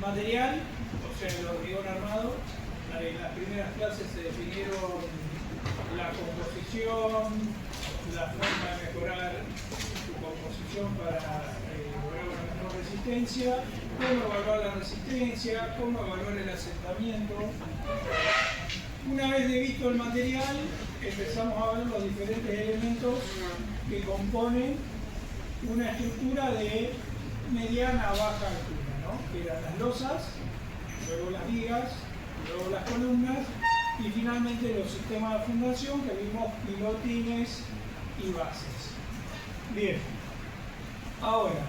material, o sea, el hormigón armado. En las primeras clases se definieron la composición, la forma de mejorar su composición para lograr una mejor resistencia, cómo evaluar la resistencia, cómo evaluar el asentamiento. Una vez de visto el material, empezamos a ver los diferentes elementos que componen una estructura de mediana a baja altura, ¿no? Que eran las losas, luego las vigas, luego las columnas y finalmente los sistemas de fundación que vimos pilotines y bases. Bien, ahora,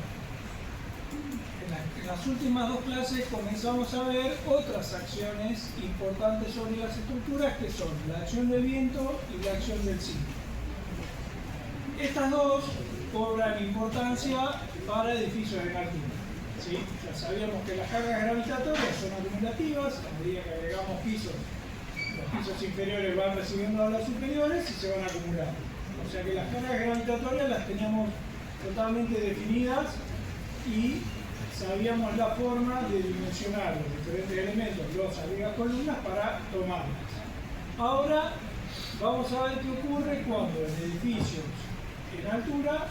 en las últimas dos clases comenzamos a ver otras acciones importantes sobre las estructuras que son la acción del viento y la acción del sismo. Estas dos cobran importancia para edificios en altura. ¿Sí? Ya sabíamos que las cargas gravitatorias son acumulativas, a medida que agregamos pisos, los pisos inferiores van recibiendo a los superiores y se van acumulando. O sea que las cargas gravitatorias las teníamos totalmente definidas y sabíamos la forma de dimensionar los diferentes elementos, losas, vigas, columnas, para tomarlas. Ahora vamos a ver qué ocurre cuando en edificios en altura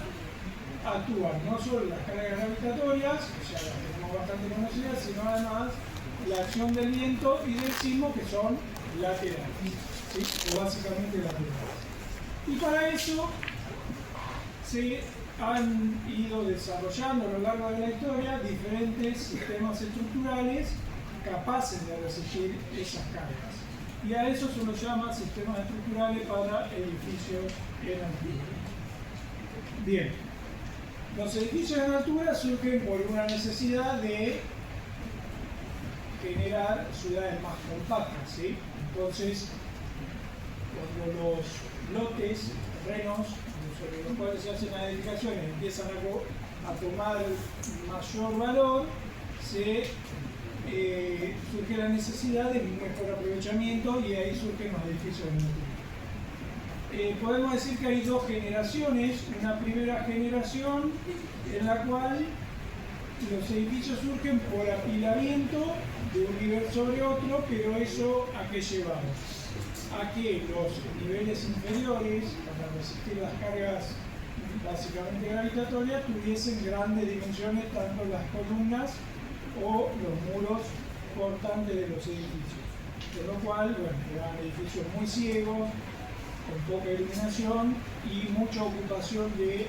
actúan no solo las cargas gravitatorias, ya las tenemos bastante conocidas, sino además la acción del viento y del sismo, que son laterales, ¿sí? O básicamente laterales. Y para eso se han ido desarrollando a lo largo de la historia diferentes sistemas estructurales capaces de resistir esas cargas. Y a eso se los llama sistemas estructurales para edificios en altura. Bien, los edificios en altura surgen por una necesidad de generar ciudades más compactas, ¿sí? Entonces, cuando los lotes, terrenos sobre los cuales se hacen las edificaciones empiezan a tomar mayor valor, surge la necesidad de un mejor aprovechamiento y ahí surgen los edificios en altura. Podemos decir que hay dos generaciones. Una primera generación en la cual los edificios surgen por apilamiento de un nivel sobre otro, pero eso ¿a qué llevaba? A que los niveles inferiores, para resistir las cargas básicamente gravitatorias, tuviesen grandes dimensiones, tanto las columnas o los muros portantes de los edificios. Con lo cual, bueno, eran edificios muy ciegos, con poca iluminación y mucha ocupación de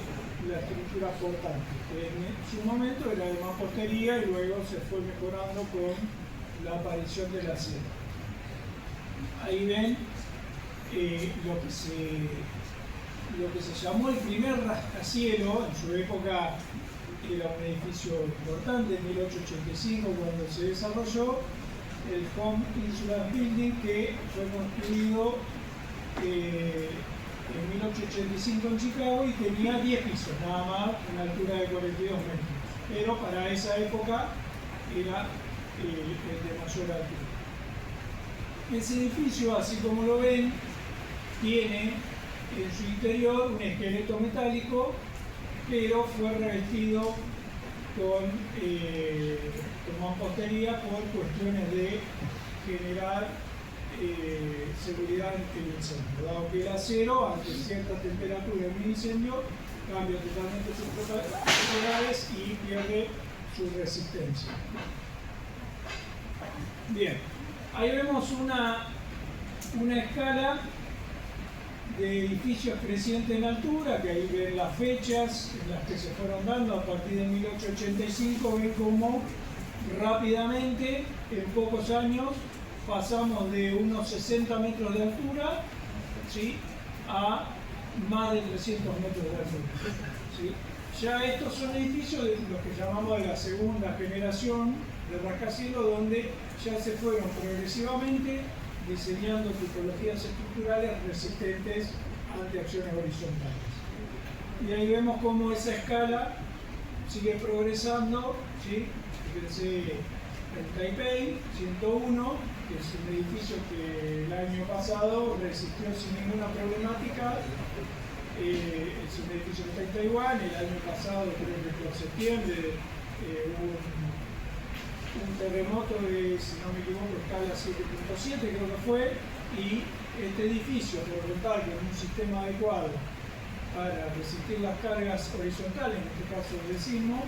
la estructura portante, que en su momento era de mampostería y luego se fue mejorando con la aparición del acero. Ahí ven lo que se llamó el primer rascacielos. En su época era un edificio importante, en 1885 cuando se desarrolló el Home Insular Building, que fue construido en 1885 en Chicago y tenía 10 pisos, nada más, una altura de 42 metros. Pero para esa época era el de mayor altura. Ese edificio, así como lo ven, tiene en su interior un esqueleto metálico, pero fue revestido con mampostería por cuestiones de generar seguridad ante el incendio, dado que el acero, ante cierta temperatura en un incendio, cambia totalmente sus propiedades y pierde su resistencia. Bien, ahí vemos una escala de edificios crecientes en altura, que ahí ven las fechas en las que se fueron dando a partir de 1885, ven cómo rápidamente, en pocos años, pasamos de unos 60 metros de altura, ¿sí?, a más de 300 metros de altura. ¿Sí? Ya estos son edificios de los que llamamos de la segunda generación de rascacielos, donde ya se fueron progresivamente diseñando tipologías estructurales resistentes ante acciones horizontales. Y ahí vemos cómo esa escala sigue progresando, ¿sí? Fíjense el Taipei 101, que es un edificio que el año pasado resistió sin ninguna problemática. Es un edificio que está en Taiwán. El año pasado, creo que por septiembre, hubo un terremoto de, si no me equivoco, escala 7.7 creo que fue, y este edificio, por contar con un sistema adecuado para resistir las cargas horizontales, en este caso del sismo,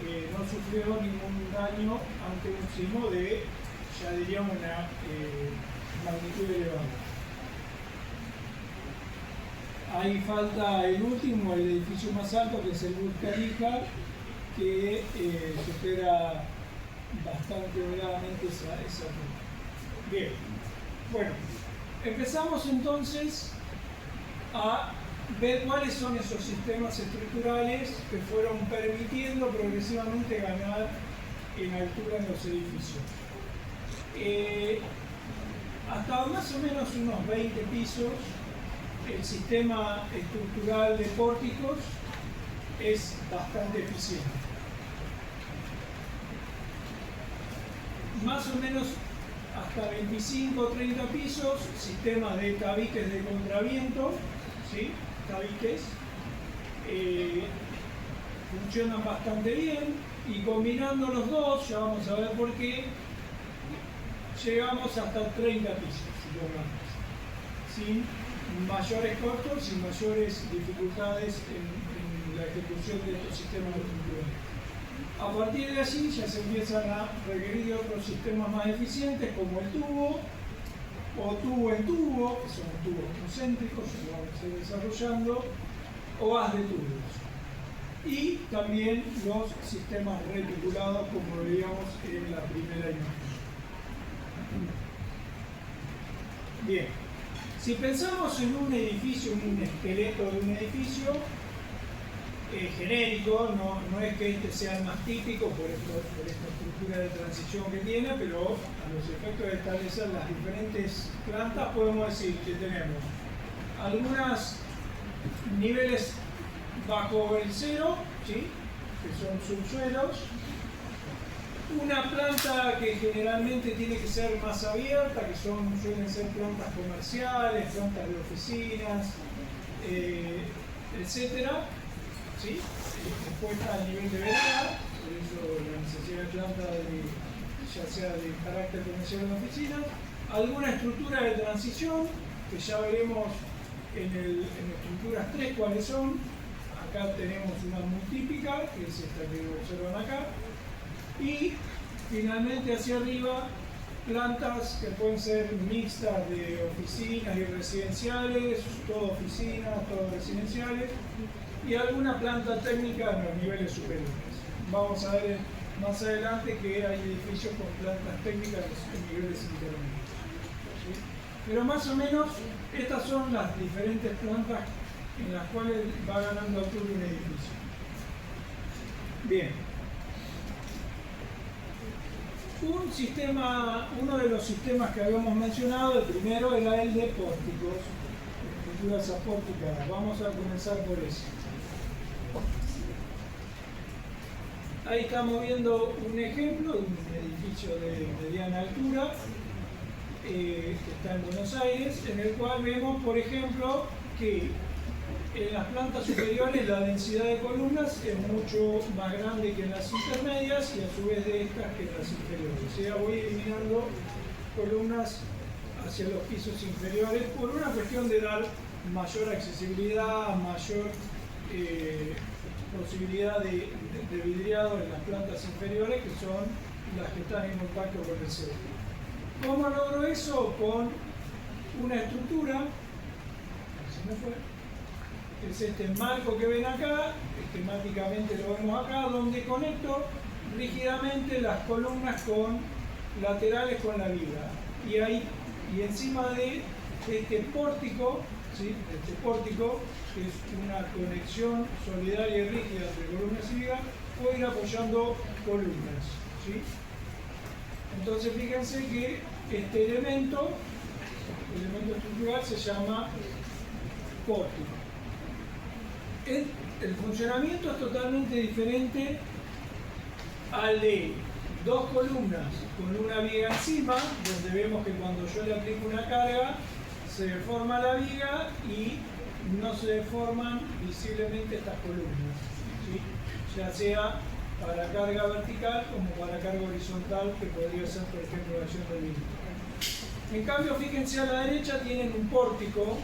no sufrió ningún daño ante un sismo de, ya diríamos, una magnitud elevada. Ahí falta el último, el edificio más alto, que es el Burj Khalifa, que supera bastante holgadamente esa altura. Bien, bueno, empezamos entonces a ver cuáles son esos sistemas estructurales que fueron permitiendo progresivamente ganar en altura en los edificios. Hasta más o menos unos 20 pisos, el sistema estructural de pórticos es bastante eficiente. Más o menos hasta 25 o 30 pisos, sistemas de tabiques de contraviento, ¿sí? Tabiques, funcionan bastante bien, y combinando los dos, ya vamos a ver por qué, llegamos hasta 30 pisos, sin mayores costos, sin mayores dificultades en la ejecución de estos sistemas estructurales. A partir de allí ya se empiezan a requerir otros sistemas más eficientes, como el tubo, o tubo en tubo, que son tubos concéntricos, que vamos a ir desarrollando, o haz de tubos. Y también los sistemas reticulados, como veíamos en la primera imagen. Bien, si pensamos en un edificio, en un esqueleto de un edificio genérico, no es que este sea el más típico por esta estructura de transición que tiene, pero a los efectos de establecer las diferentes plantas podemos decir que tenemos algunos niveles bajo el cero, ¿sí? Que son subsuelos, una planta que generalmente tiene que ser más abierta, que suelen ser plantas comerciales, plantas de oficinas, etcétera, ¿sí? Después está el nivel de vereda, por eso la necesidad de planta ya sea de carácter comercial o de oficina, alguna estructura de transición, que ya veremos en estructuras 3 cuáles son. Acá tenemos una muy típica, que es esta que observan acá, y finalmente hacia arriba plantas que pueden ser mixtas de oficinas y residenciales, todo oficinas, todo residenciales, y alguna planta técnica en los niveles superiores. Vamos a ver más adelante que hay edificios con plantas técnicas en niveles intermedios, ¿sí? Pero más o menos estas son las diferentes plantas en las cuales va ganando altura un edificio. Bien. Uno de los sistemas que habíamos mencionado, el primero era el de pórticos, estructuras apórticas. Vamos a comenzar por eso. Ahí estamos viendo un ejemplo de un edificio de mediana altura que está en Buenos Aires, en el cual vemos, por ejemplo, que en las plantas superiores la densidad de columnas es mucho más grande que en las intermedias, y a su vez de estas que en las inferiores. O sea, voy eliminando columnas hacia los pisos inferiores por una cuestión de dar mayor accesibilidad, mayor posibilidad de vidriado en las plantas inferiores, que son las que están en contacto con el suelo. ¿Cómo logro eso? Con una estructura, es este marco que ven acá, esquemáticamente lo vemos acá, donde conecto rígidamente las columnas laterales con la viga. Y encima de este pórtico, ¿sí? Este pórtico, que es una conexión solidaria y rígida entre columnas y viga, puedo ir apoyando columnas, ¿sí? Entonces fíjense que este elemento estructural se llama pórtico. El funcionamiento es totalmente diferente al de dos columnas con una viga encima, donde vemos que cuando yo le aplico una carga se deforma la viga y no se deforman visiblemente estas columnas, ¿sí? Ya sea para carga vertical como para carga horizontal, que podría ser, por ejemplo, la acción del viento. En cambio, fíjense a la derecha, tienen un pórtico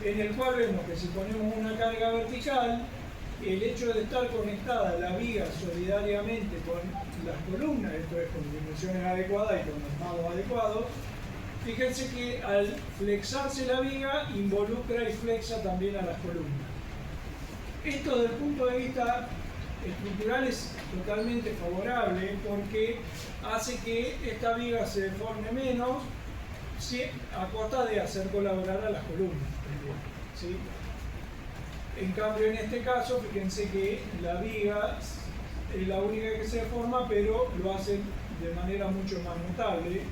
en el cual vemos que si ponemos una carga vertical, el hecho de estar conectada la viga solidariamente con las columnas, esto es con dimensiones adecuadas y con armados adecuados, fíjense que al flexarse la viga involucra y flexa también a las columnas. Esto desde el punto de vista estructural es totalmente favorable porque hace que esta viga se deforme menos a costa de hacer colaborar a las columnas. ¿Sí? En cambio, en este caso, fíjense que la viga es la única que se deforma, pero lo hace de manera mucho más notable.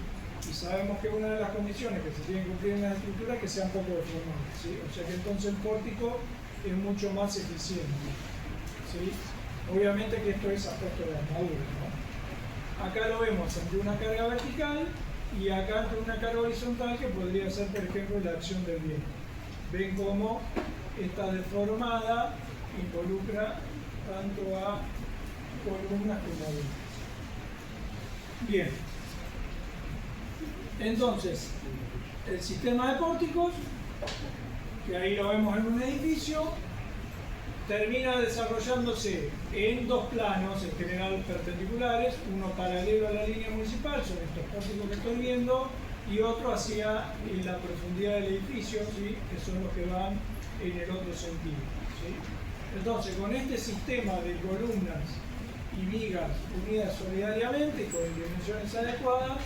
Y sabemos que una de las condiciones que se tienen que cumplir en las estructuras es que sean poco deformables. ¿Sí? O sea que entonces el pórtico es mucho más eficiente. ¿Sí? Obviamente que esto es aspecto de armadura, ¿no? Acá lo vemos ante una carga vertical y acá ante una carga horizontal que podría ser, por ejemplo, la acción del viento. Ven cómo esta deformada involucra tanto a columnas como a vientos. Bien. Entonces, el sistema de pórticos, que ahí lo vemos en un edificio, termina desarrollándose en dos planos, en general perpendiculares, uno paralelo a la línea municipal, son estos pórticos que estoy viendo, y otro hacia la profundidad del edificio, ¿sí? Que son los que van en el otro sentido. ¿Sí? Entonces, con este sistema de columnas y vigas unidas solidariamente con dimensiones adecuadas,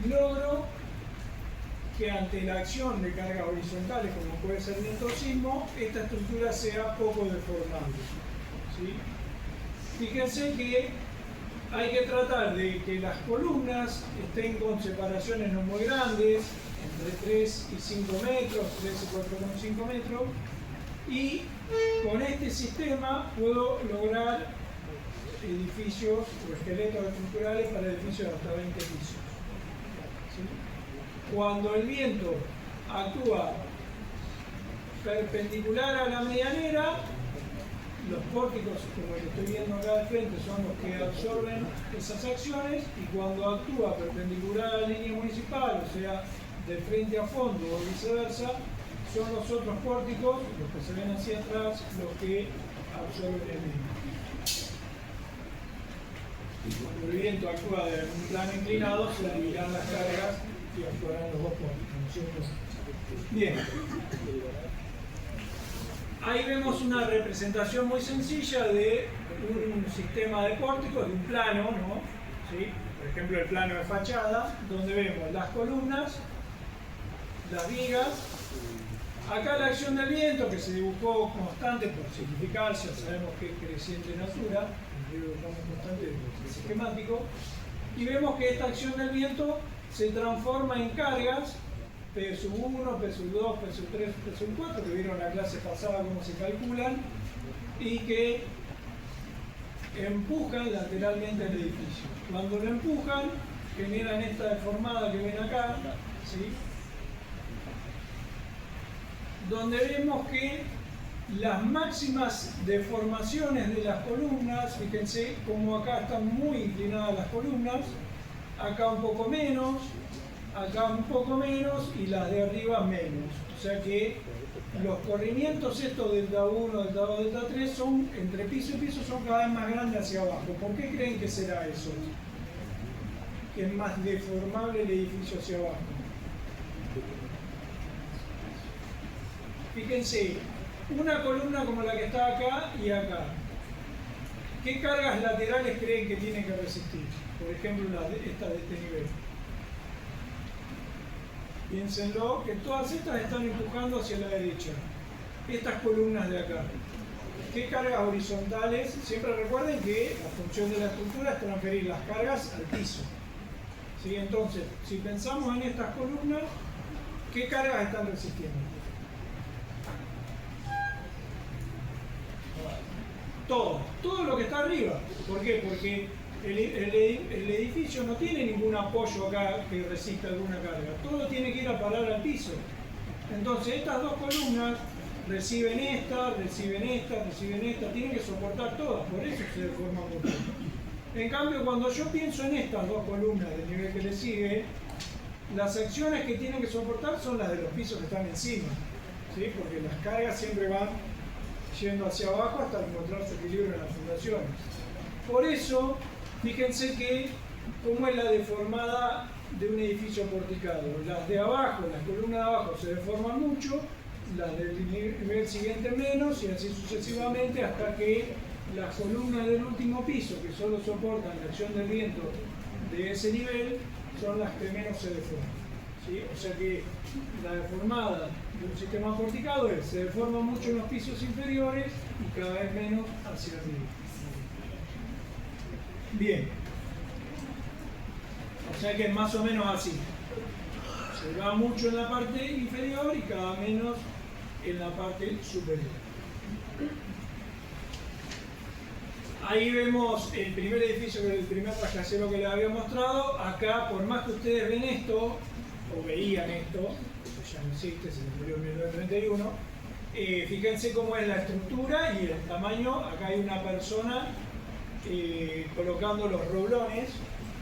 logro que ante la acción de cargas horizontales, como puede ser viento o sismo, esta estructura sea poco deformable. ¿Sí? Fíjense que hay que tratar de que las columnas estén con separaciones no muy grandes, entre 3 y 5 metros, 3 y 4,5 metros, y con este sistema puedo lograr edificios o esqueletos estructurales para edificios de hasta 20 pisos. ¿Sí? Cuando el viento actúa perpendicular a la medianera, los pórticos, como que estoy viendo acá de frente, son los que absorben esas acciones, y cuando actúa perpendicular a la línea municipal, o sea, de frente a fondo o viceversa, son los otros pórticos, los que se ven hacia atrás, los que absorben el viento. Y cuando el viento actúa de un plano inclinado, se dividirán las cargas y actuarán los dos pórticos, ¿no es cierto? Bien. Ahí vemos una representación muy sencilla de un sistema de pórticos, de un plano, ¿no? ¿Sí? Por ejemplo, el plano de fachada, donde vemos las columnas, las vigas. Acá la acción del viento, que se dibujó constante por simplificar, ya sabemos que es creciente en altura, el dibujamos constante es esquemático, y vemos que esta acción del viento se transforma en cargas, P sub 1, P sub 2, P sub 3, P sub 4, que vieron la clase pasada cómo se calculan, y que empujan lateralmente el edificio. Cuando lo empujan, generan esta deformada que ven acá, ¿sí? Donde vemos que las máximas deformaciones de las columnas, fíjense cómo acá están muy inclinadas las columnas, acá un poco menos, acá un poco menos y las de arriba menos. O sea que los corrimientos estos delta 1, delta 2, delta 3 son entre piso y piso, son cada vez más grandes hacia abajo. ¿Por qué creen que será eso? Que es más deformable el edificio hacia abajo. Fíjense, una columna como la que está acá y acá. ¿Qué cargas laterales creen que tiene que resistir? Por ejemplo, esta de este nivel. Piénsenlo, que todas estas están empujando hacia la derecha. Estas columnas de acá. ¿Qué cargas horizontales? Siempre recuerden que la función de la estructura es transferir las cargas al piso. ¿Sí? Entonces, si pensamos en estas columnas, ¿qué cargas están resistiendo? Todo lo que está arriba. ¿Por qué? Porque el edificio no tiene ningún apoyo acá que resista alguna carga. Todo tiene que ir a parar al piso. Entonces estas dos columnas reciben esta, tienen que soportar todas, por eso se deforma mucho. En cambio, cuando yo pienso en estas dos columnas del nivel que le sigue, las secciones que tienen que soportar son las de los pisos que están encima, ¿sí? Porque las cargas siempre van yendo hacia abajo hasta encontrar su equilibrio en las fundaciones. Por eso, fíjense que cómo es la deformada de un edificio porticado. Las de abajo, las columnas de abajo se deforman mucho, las del nivel siguiente menos, y así sucesivamente hasta que las columnas del último piso, que solo soportan la acción del viento de ese nivel, son las que menos se deforman, ¿sí? O sea que la deformada de un sistema porticado se deforma mucho en los pisos inferiores y cada vez menos hacia arriba. Bien. O sea que es más o menos así. Se va mucho en la parte inferior y cada menos en la parte superior. Ahí vemos el primer edificio, que es el primer rascacielos que les había mostrado. Acá, por más que ustedes ven esto, o veían esto, eso ya no existe, se murió en 1931, fíjense cómo es la estructura y el tamaño. Acá hay una persona colocando los roblones.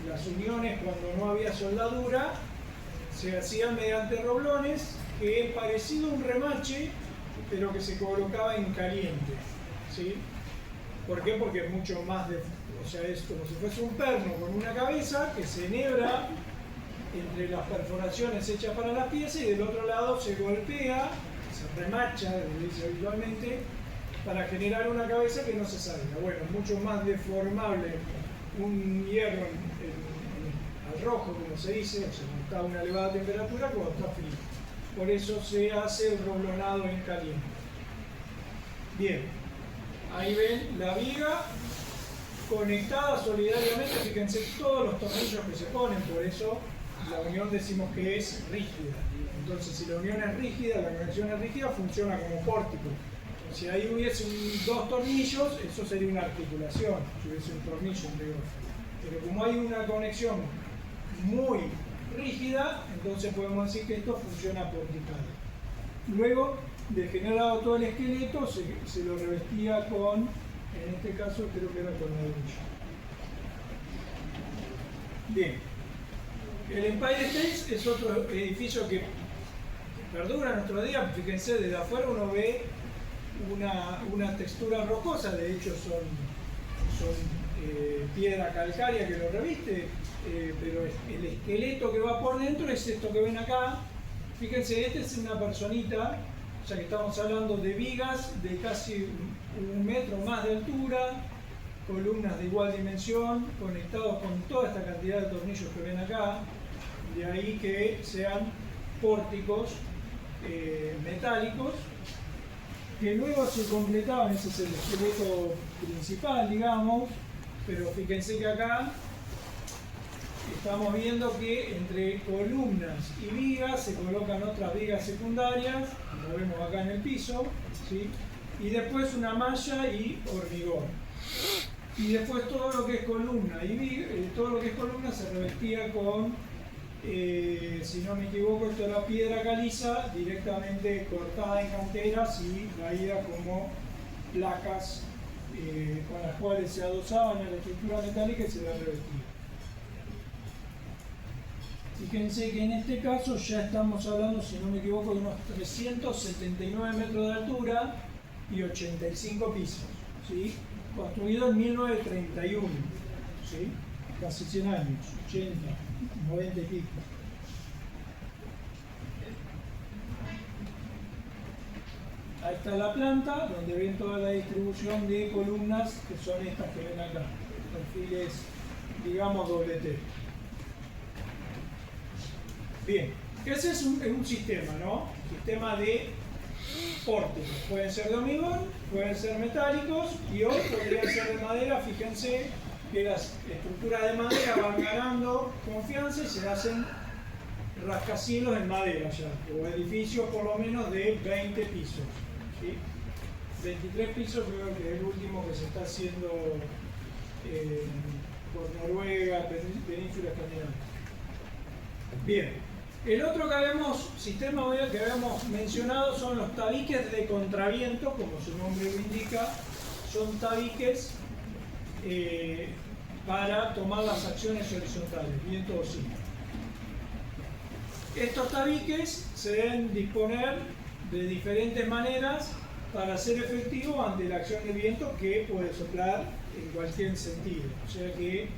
Las uniones, cuando no había soldadura, se hacían mediante roblones, que es parecido a un remache, pero que se colocaba en caliente, ¿sí? ¿Por qué? Porque es mucho más o sea, es como si fuese un perno con una cabeza que se enhebra entre las perforaciones hechas para las piezas y del otro lado se golpea, se remacha, como dice habitualmente, para generar una cabeza que no se salga. Bueno, es mucho más deformable un hierro al rojo, como se dice, o sea, cuando está a una elevada temperatura, cuando está frío. Por eso se hace el roblonado en caliente. Bien, ahí ven la viga conectada solidariamente. Fíjense todos los tornillos que se ponen, por eso la unión decimos que es rígida. Entonces, si la unión es rígida, la conexión es rígida, funciona como pórtico. Si ahí hubiese dos tornillos, eso sería una articulación, si hubiese un tornillo entre dos. Pero como hay una conexión muy rígida, entonces podemos decir que esto funciona porticado. Luego de generado todo el esqueleto, se lo revestía con, en este caso creo que era con ladrillo. Bien, el Empire State es otro edificio que perdura en nuestro día. Fíjense, desde afuera uno ve una textura rocosa, de hecho son piedra calcárea que lo reviste, pero el esqueleto que va por dentro es esto que ven acá. Fíjense, esta es una personita, ya que estamos hablando de vigas de casi 1 metro más de altura, columnas de igual dimensión, conectados con toda esta cantidad de tornillos que ven acá, de ahí que sean pórticos metálicos, que luego se completaban. Ese es el esqueleto principal, digamos, pero fíjense que acá estamos viendo que entre columnas y vigas se colocan otras vigas secundarias, como vemos acá en el piso, ¿sí? Y después una malla y hormigón. Y después todo lo que es columna y viga, todo lo que es columna se revestía con, si no me equivoco, esto era piedra caliza directamente cortada en canteras y traída como placas con las cuales se adosaban a la estructura metálica y se la revestía. Fíjense que en este caso ya estamos hablando, si no me equivoco, de unos 379 metros de altura y 85 pisos, ¿sí? Construido en 1931, ¿sí? Casi 100 años, 80, 90 y pico. Ahí está la planta, donde ven toda la distribución de columnas, que son estas que ven acá, perfiles, digamos, doble T. Bien, ese es un sistema, ¿no? Sistema de pórticos. Pueden ser de hormigón, pueden ser metálicos y hoy podrían ser de madera. Fíjense que las estructuras de madera van ganando confianza y se hacen rascacielos en madera ya, o edificios por lo menos de 20 pisos, ¿sí? 23 pisos creo que es el último que se está haciendo por Noruega, península escandinava. Bien, El otro sistema que habíamos mencionado son los tabiques de contraviento, como su nombre lo indica, son tabiques para tomar las acciones horizontales, viento o sí. Estos tabiques se deben disponer de diferentes maneras para ser efectivos ante la acción de viento que puede soplar en cualquier sentido. O sea que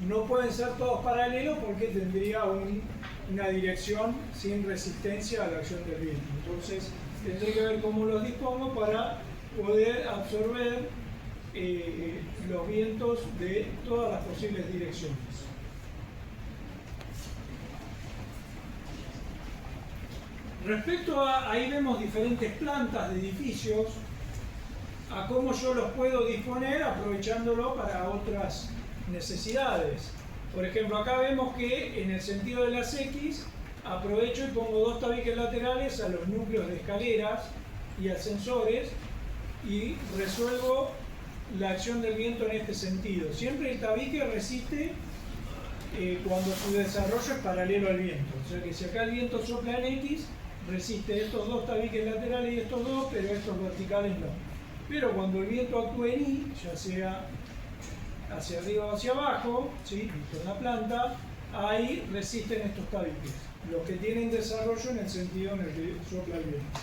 no pueden ser todos paralelos porque tendría una dirección sin resistencia a la acción del viento. Entonces tendré que ver cómo los dispongo para poder absorber los vientos de todas las posibles direcciones. Respecto a, ahí vemos diferentes plantas de edificios, a cómo yo los puedo disponer aprovechándolo para otras necesidades. Por ejemplo, acá vemos que en el sentido de las X aprovecho y pongo dos tabiques laterales a los núcleos de escaleras y ascensores y resuelvo la acción del viento en este sentido. Siempre el tabique resiste cuando su desarrollo es paralelo al viento. O sea que si acá el viento sopla en X, resiste estos dos tabiques laterales y estos dos, pero estos verticales no. Pero cuando el viento actúe en Y, ya sea hacia arriba o hacia abajo, ¿sí? En la planta, ahí resisten estos tabiques, los que tienen desarrollo en el sentido en el que sopla el viento.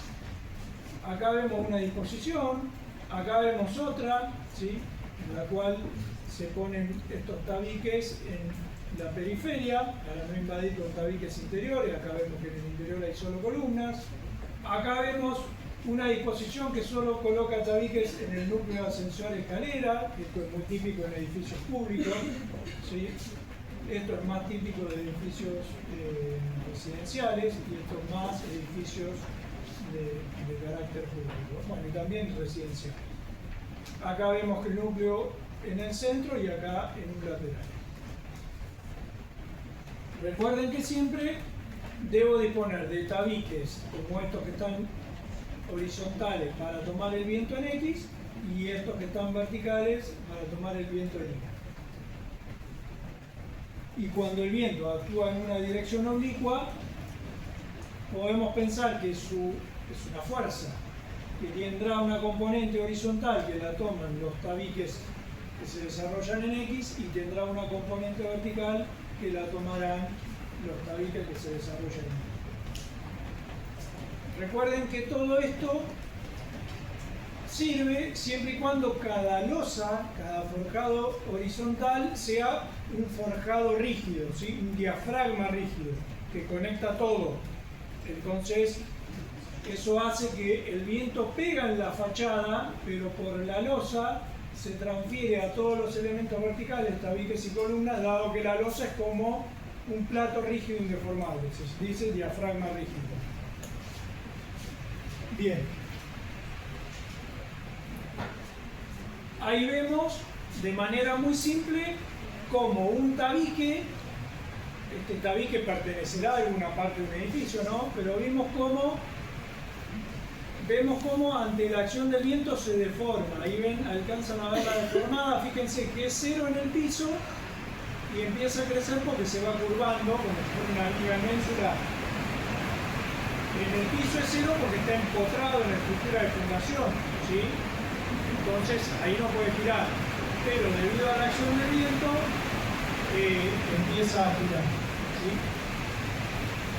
Acá vemos una disposición, acá vemos otra, ¿sí? En la cual se ponen estos tabiques en la periferia para no invadir con tabiques interiores. Acá vemos que en el interior hay solo columnas. Acá vemos una disposición que solo coloca tabiques en el núcleo de ascensor escalera. Esto es muy típico en edificios públicos, ¿sí? Esto es más típico de edificios residenciales y esto es más edificios de carácter público, bueno, y también residencial. Acá vemos que el núcleo en el centro y acá en un lateral. Recuerden que siempre debo disponer de tabiques como estos que están horizontales para tomar el viento en X y estos que están verticales para tomar el viento en Y. Y cuando el viento actúa en una dirección oblicua, podemos pensar que es una fuerza que tendrá una componente horizontal que la toman los tabiques que se desarrollan en X y tendrá una componente vertical que la tomarán los tabiques que se desarrollan en Y. Recuerden que todo esto sirve siempre y cuando cada losa, cada forjado horizontal sea un forjado rígido, ¿sí? Un diafragma rígido que conecta todo. Entonces, eso hace que el viento pega en la fachada, pero por la losa se transfiere a todos los elementos verticales, tabiques y columnas, dado que la losa es como un plato rígido indeformable, se dice diafragma rígido. Bien. Ahí vemos de manera muy simple cómo un tabique, este tabique pertenecerá a alguna parte de un edificio, ¿no? Pero vemos cómo ante la acción del viento se deforma. Ahí ven, alcanzan a ver la deformada. Fíjense que es cero en el piso y empieza a crecer porque se va curvando como si fuera una viga mensural. En el piso es cero porque está empotrado en la estructura de fundación, ¿sí? Entonces ahí no puede girar. Pero debido a la acción del viento empieza a girar, ¿sí?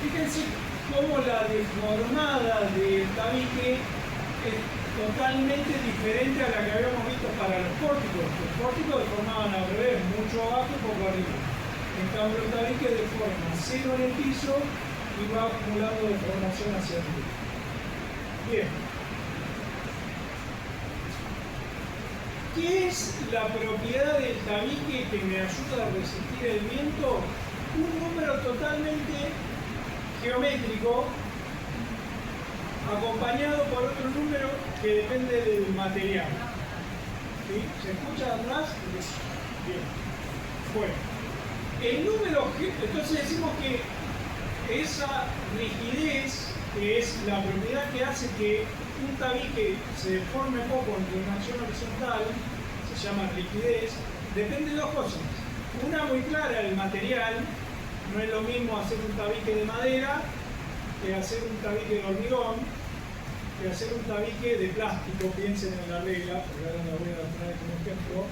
Fíjense cómo la deformada del tabique es totalmente diferente a la que habíamos visto para los pórticos. Los pórticos deformaban al revés, mucho abajo y poco arriba. En cambio el tabique deforma cero en el piso y va acumulando deformación hacia arriba. Bien. ¿Qué es la propiedad del tabique que me ayuda a resistir el viento? Un número totalmente geométrico acompañado por otro número que depende del material. ¿Sí? ¿Se escucha atrás? Bien. Bueno, el número, entonces decimos que esa rigidez, que es la propiedad que hace que un tabique se deforme poco entre una acción horizontal, se llama rigidez, depende de dos cosas. Una muy clara, el material, No es lo mismo hacer un tabique de madera que hacer un tabique de hormigón, que hacer un tabique de plástico. Piensen en la regla, porque ahora la voy a traer como ejemplo.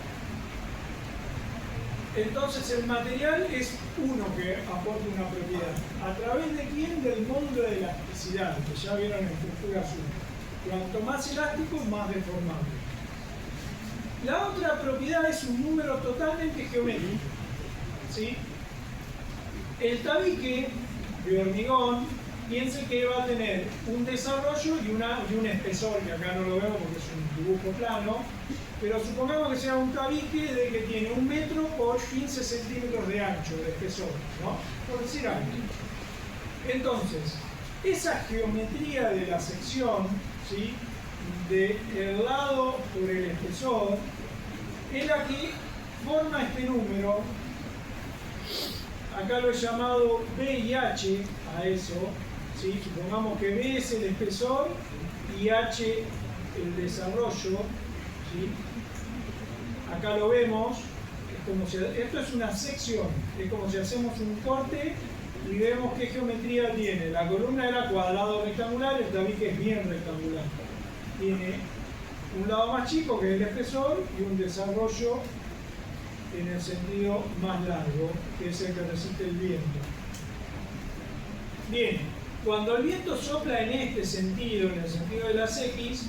Entonces el material es uno que aporta una propiedad. ¿A través de quién? Del módulo de elasticidad, que ya vieron en estructura azul. Cuanto más elástico, más deformable. La otra propiedad es un número totalmente geométrico, ¿sí? El tabique de hormigón, piense que va a tener un desarrollo y un espesor, que acá no lo veo porque es un dibujo plano, pero supongamos que sea un tabique de que tiene 1 metro por 15 centímetros de ancho de espesor, ¿no? Por decir algo. Entonces, esa geometría de la sección, ¿sí?, del lado por el espesor, es la que forma este número. Acá lo he llamado B y H a eso, ¿sí? Supongamos que B es el espesor y H el desarrollo, ¿sí? Acá lo vemos, es como si, esto es una sección, es como si hacemos un corte y vemos qué geometría tiene. La columna era cuadrado rectangular, el tabique es bien rectangular. Tiene un lado más chico que es el espesor y un desarrollo en el sentido más largo, que es el que resiste el viento. Bien, cuando el viento sopla en este sentido, en el sentido de las X,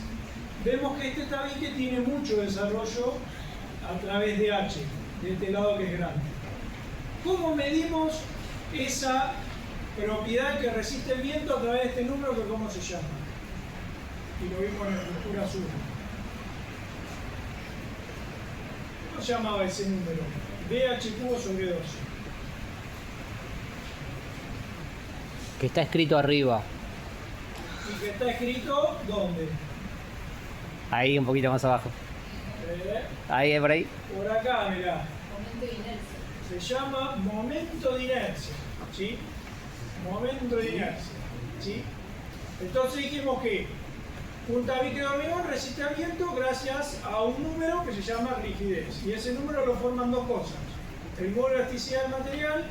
vemos que este tabique tiene mucho desarrollo a través de H, de este lado que es grande. ¿Cómo medimos esa propiedad que resiste el viento a través de este número que cómo se llama? Y lo vimos en la estructura azul. ¿Cómo se llamaba ese número? BH cubo sobre 12. Que está escrito arriba. ¿Y que está escrito dónde? Ahí, un poquito más abajo. Ahí, por ahí. Por acá, mirá. Momento de inercia. Se llama momento de inercia, ¿sí? Momento de inercia, ¿sí? Entonces dijimos que un tabique de hormigón resiste al viento gracias a un número que se llama rigidez. Y ese número lo forman dos cosas: el módulo de elasticidad del material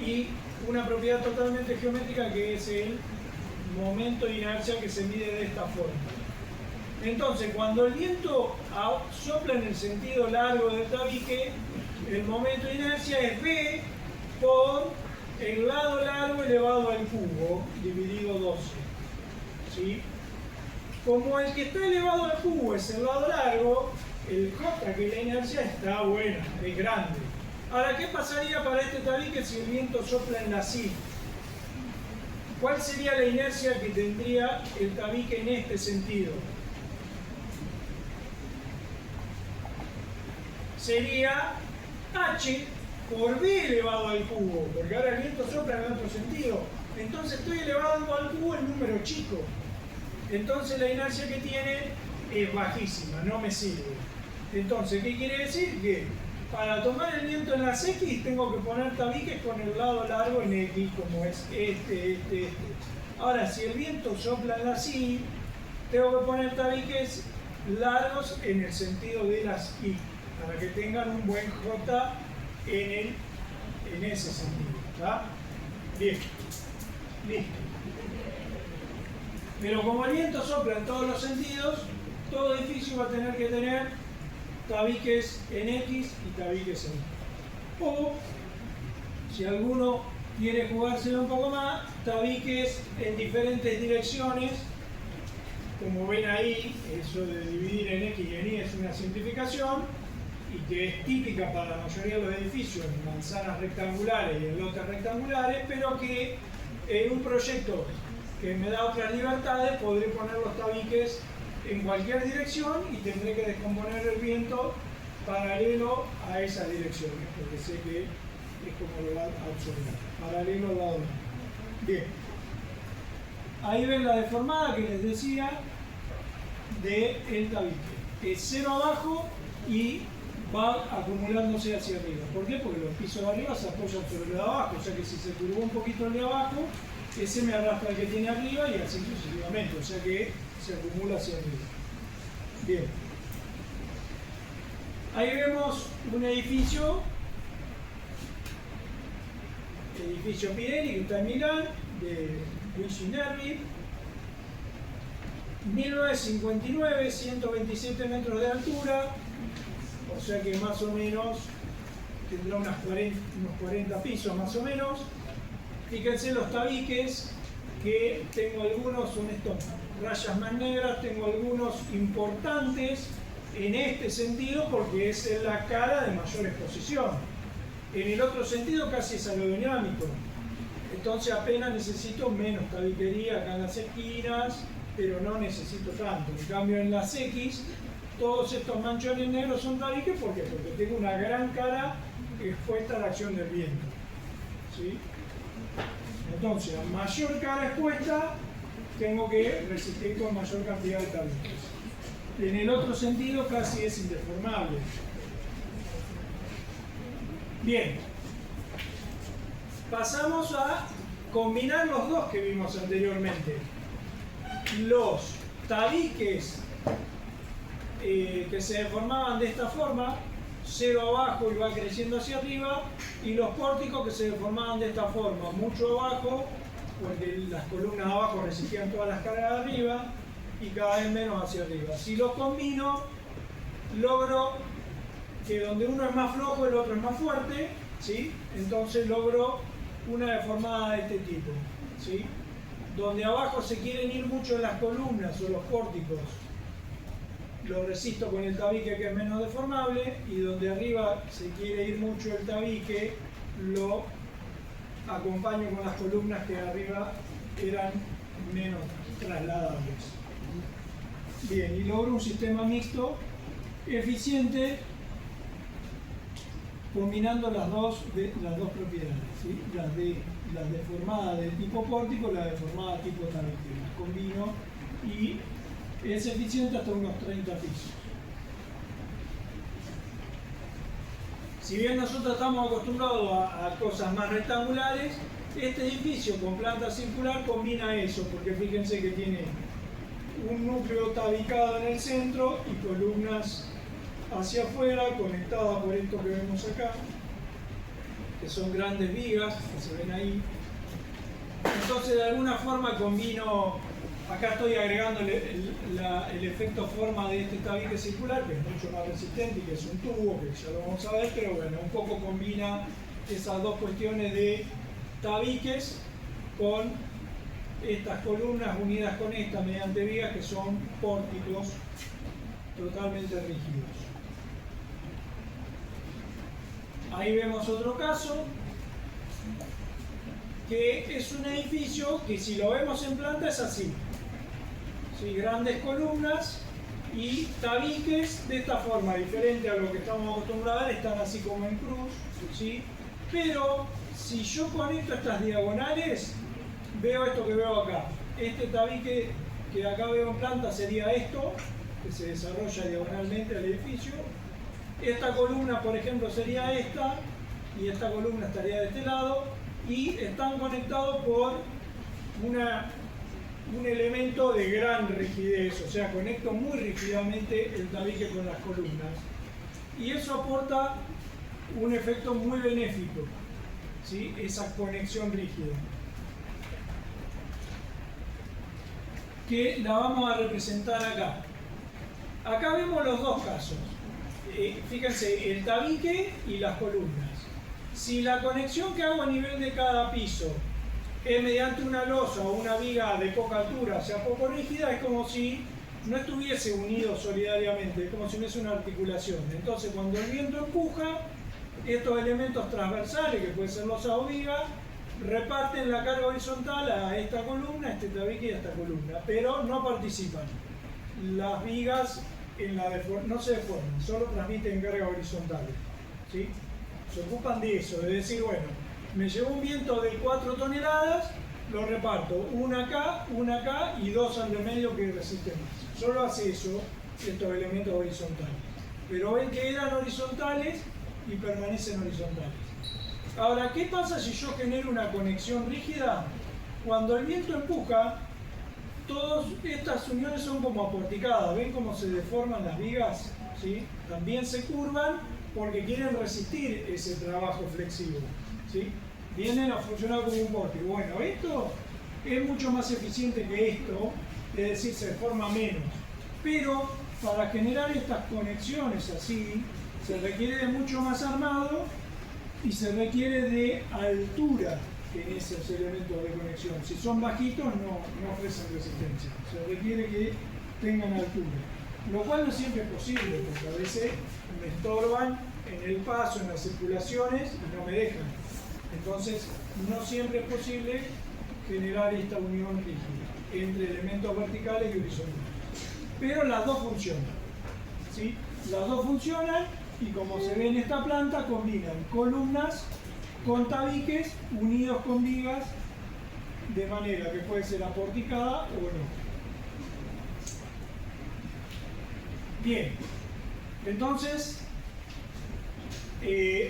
y una propiedad totalmente geométrica que es el momento de inercia, que se mide de esta forma. Entonces, cuando el viento sopla en el sentido largo del tabique, el momento de inercia es B por el lado largo elevado al cubo, dividido 12. ¿Sí? Como el que está elevado al cubo es el lado largo, el J, que es la inercia, está buena, es grande. Ahora, ¿qué pasaría para este tabique si el viento sopla en la C? ¿Cuál sería la inercia que tendría el tabique en este sentido? Sería H por B elevado al cubo, porque ahora el viento sopla en otro sentido. Entonces estoy elevando al cubo el número chico. Entonces la inercia que tiene es bajísima, no me sirve. Entonces, ¿qué quiere decir? Que para tomar el viento en las X tengo que poner tabiques con el lado largo en X, como es este. Ahora, si el viento sopla en las Y, tengo que poner tabiques largos en el sentido de las Y, para que tengan un buen J en ese sentido. ¿Está? Bien. Listo. Pero como el viento sopla en todos los sentidos, todo edificio va a tener que tener tabiques en X y tabiques en Y. O, si alguno quiere jugárselo un poco más, tabiques en diferentes direcciones. Como ven ahí, eso de dividir en X y en Y es una simplificación y que es típica para la mayoría de los edificios, en manzanas rectangulares y en lotes rectangulares, pero que en un proyecto que me da otras libertades podré poner los tabiques en cualquier dirección y tendré que descomponer el viento paralelo a esas direcciones, porque sé que es como lo va a absorber, paralelo al lado. Bien, ahí ven la deformada que les decía del tabique, es cero abajo y va acumulándose hacia arriba. ¿Por qué? Porque los pisos de arriba se apoyan sobre el de abajo, o sea que si se turbó un poquito el de abajo, ese me arrastra el que tiene arriba y así sucesivamente, o sea que se acumula hacia arriba. Bien. Ahí vemos un edificio edificio Pirelli que está en Milán, de Luigi Nervi. 1959, 127 metros de altura, o sea que más o menos tendrá unos 40 pisos más o menos. Fíjense los tabiques, que tengo algunos, son estas rayas más negras, tengo algunos importantes en este sentido porque es en la cara de mayor exposición. En el otro sentido casi es aerodinámico, entonces apenas necesito menos tabiquería acá en las esquinas, pero no necesito tanto. En cambio en las X, todos estos manchones negros son tabiques, ¿por qué? Porque tengo una gran cara expuesta a la acción del viento, ¿sí? Entonces, a mayor cara expuesta, tengo que resistir con mayor cantidad de tabiques. En el otro sentido casi es indeformable. Bien, pasamos a combinar los dos que vimos anteriormente. Los tabiques que se deformaban de esta forma, cero abajo y va creciendo hacia arriba, y los pórticos que se deformaban de esta forma, mucho abajo, porque las columnas abajo resistían todas las cargas de arriba, y cada vez menos hacia arriba. Si los combino, logro que donde uno es más flojo, el otro es más fuerte, ¿sí? Entonces logro una deformada de este tipo, ¿sí? Donde abajo se quieren ir mucho las columnas o los pórticos, lo resisto con el tabique que es menos deformable, y donde arriba se quiere ir mucho el tabique, lo acompaño con las columnas que arriba eran menos trasladables. Bien, y logro un sistema mixto eficiente combinando las dos propiedades, ¿sí? Las deformadas de tipo pórtico y las deformadas tipo tabique. Las combino y es eficiente hasta unos 30 pisos. Si bien nosotros estamos acostumbrados a cosas más rectangulares, este edificio con planta circular combina eso, porque fíjense que tiene un núcleo tabicado en el centro y columnas hacia afuera conectadas por esto que vemos acá, que son grandes vigas que se ven ahí. Entonces de alguna forma combino, acá estoy agregando el efecto forma de este tabique circular, que es mucho más resistente y que es un tubo, que ya lo vamos a ver, pero bueno, un poco combina esas dos cuestiones de tabiques con estas columnas unidas con esta mediante vigas que son pórticos totalmente rígidos. Ahí vemos otro caso, que es un edificio que si lo vemos en planta es así, ¿sí? Grandes columnas y tabiques de esta forma, diferente a lo que estamos acostumbrados a ver, están así como en cruz, ¿sí? Pero si yo conecto estas diagonales, veo esto que veo acá. Este tabique que acá veo en planta sería esto, que se desarrolla diagonalmente al edificio. Esta columna, por ejemplo, sería esta, y esta columna estaría de este lado, y están conectados por un elemento de gran rigidez, o sea, conecto muy rígidamente el tabique con las columnas. Y eso aporta un efecto muy benéfico, ¿sí? Esa conexión rígida, que la vamos a representar acá. Acá vemos los dos casos. Fíjense, el tabique y las columnas. Si la conexión que hago a nivel de cada piso es mediante una losa o una viga de poca altura, o sea, poco rígida, es como si no estuviese unido solidariamente, es como si no hubiese una articulación. Entonces, cuando el viento empuja, estos elementos transversales, que pueden ser losa o viga, reparten la carga horizontal a esta columna, a este tabique y a esta columna, pero no participan. Las vigas no se deforman, solo transmiten carga horizontal, ¿sí? Se ocupan de eso, de decir, bueno, me llevo un viento de 4 toneladas, lo reparto, una acá y dos al de medio que resisten más. Solo hace eso estos elementos horizontales. Pero ven que eran horizontales y permanecen horizontales. Ahora, ¿qué pasa si yo genero una conexión rígida? Cuando el viento empuja, todas estas uniones son como aporticadas. ¿Ven cómo se deforman las vigas? ¿Sí? También se curvan porque quieren resistir ese trabajo flexivo, ¿sí? vienen a funcionar como un porte. Bueno, esto es mucho más eficiente que esto, es decir, se forma menos. Pero para generar estas conexiones así, se requiere de mucho más armado y se requiere de altura en esos elementos de conexión. Si son bajitos no ofrecen resistencia, se requiere que tengan altura, lo cual no siempre es posible porque a veces me estorban en el paso, en las circulaciones y no me dejan. Entonces no siempre es posible generar esta unión rígida entre elementos verticales y horizontales, pero las dos funcionan, ¿sí? Las dos funcionan y como se ve en esta planta combinan columnas con tabiques unidos con vigas de manera que puede ser aporticada o no. Bien, entonces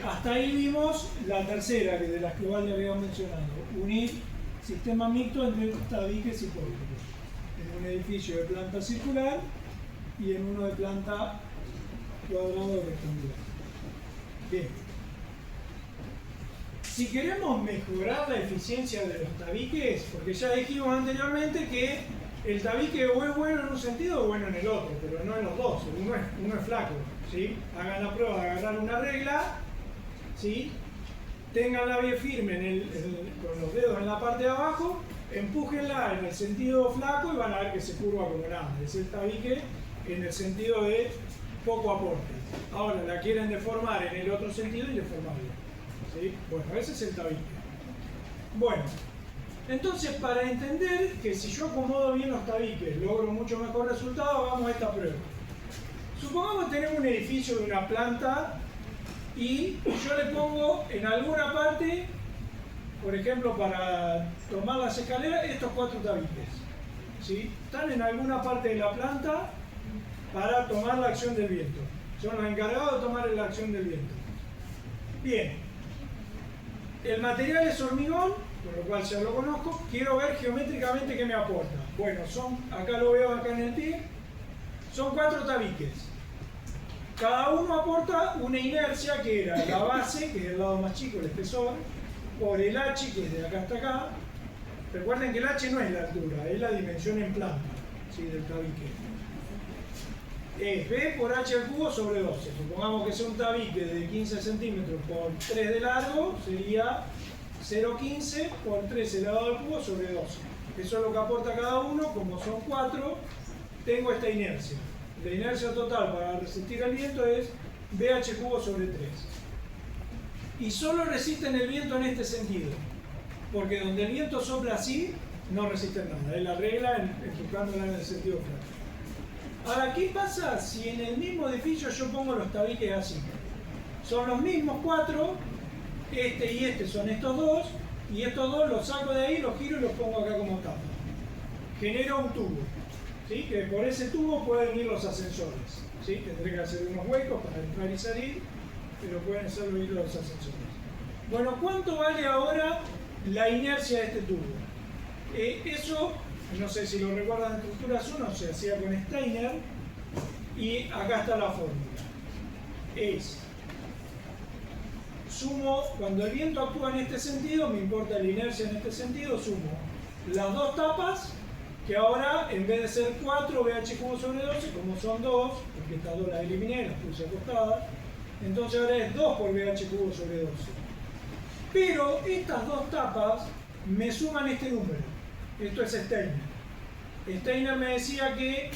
hasta ahí vimos la tercera de las que Valde había mencionado, unir sistema mixto entre tabiques y pórticos en un edificio de planta circular y en uno de planta cuadrada o rectangular. Bien. Si queremos mejorar la eficiencia de los tabiques, porque ya dijimos anteriormente que el tabique o es bueno en un sentido o bueno en el otro, pero no en los dos, uno es flaco, ¿sí? Hagan la prueba de agarrar una regla, ¿sí? Tenganla bien firme con los dedos en la parte de abajo, empújenla en el sentido flaco y van a ver que se curva como nada. Es el tabique en el sentido de poco aporte. Ahora la quieren deformar en el otro sentido y deformarla. ¿Sí? Bueno, ese es el tabique. Bueno, entonces para entender que si yo acomodo bien los tabiques logro mucho mejor resultado, vamos a esta prueba. Supongamos que tenemos un edificio de una planta y yo le pongo en alguna parte, por ejemplo para tomar las escaleras, estos 4 tabiques, ¿sí? Están en alguna parte de la planta para tomar la acción del viento. Son los encargados de tomar la acción del viento. Bien. El material es hormigón, con lo cual ya lo conozco. Quiero ver geométricamente qué me aporta. Bueno, acá lo veo acá en el pie, son 4 tabiques. Cada uno aporta una inercia que era la base, que es el lado más chico, el espesor, por el H, que es de acá hasta acá. Recuerden que el H no es la altura, es la dimensión en planta, ¿sí? Del tabique. Es B por H al cubo sobre 12. Supongamos que sea un tabique de 15 centímetros por 3 de largo, sería 0,15 por 3 elevado al cubo sobre 12. Eso es lo que aporta cada uno. Como son 4, tengo esta inercia. La inercia total para resistir el viento es BH cubo sobre 3. Y solo resisten el viento en este sentido, porque donde el viento sopla así, no resisten nada. Es la regla empujándola en el sentido flaco. Ahora, ¿qué pasa si en el mismo edificio yo pongo los tabiques así? Son los mismos 4, este y este son estos dos, y estos dos los saco de ahí, los giro y los pongo acá como tapa. Genero un tubo, ¿sí? Que por ese tubo pueden ir los ascensores, ¿sí? Tendré que hacer unos huecos para entrar y salir, pero pueden solo ir los ascensores. Bueno, ¿cuánto vale ahora la inercia de este tubo? Eso, no sé si lo recuerdan en estructuras 1, se hacía con Steiner, y acá está la fórmula. Sumo, cuando el viento actúa en este sentido, me importa la inercia en este sentido, sumo las dos tapas, que ahora en vez de ser 4 BH cubo sobre 12, como son 2, porque estas dos las eliminé, las puse acostadas, entonces ahora es 2 por BH cubo sobre 12. Pero estas dos tapas me suman este número. Esto es Steiner. Steiner me decía que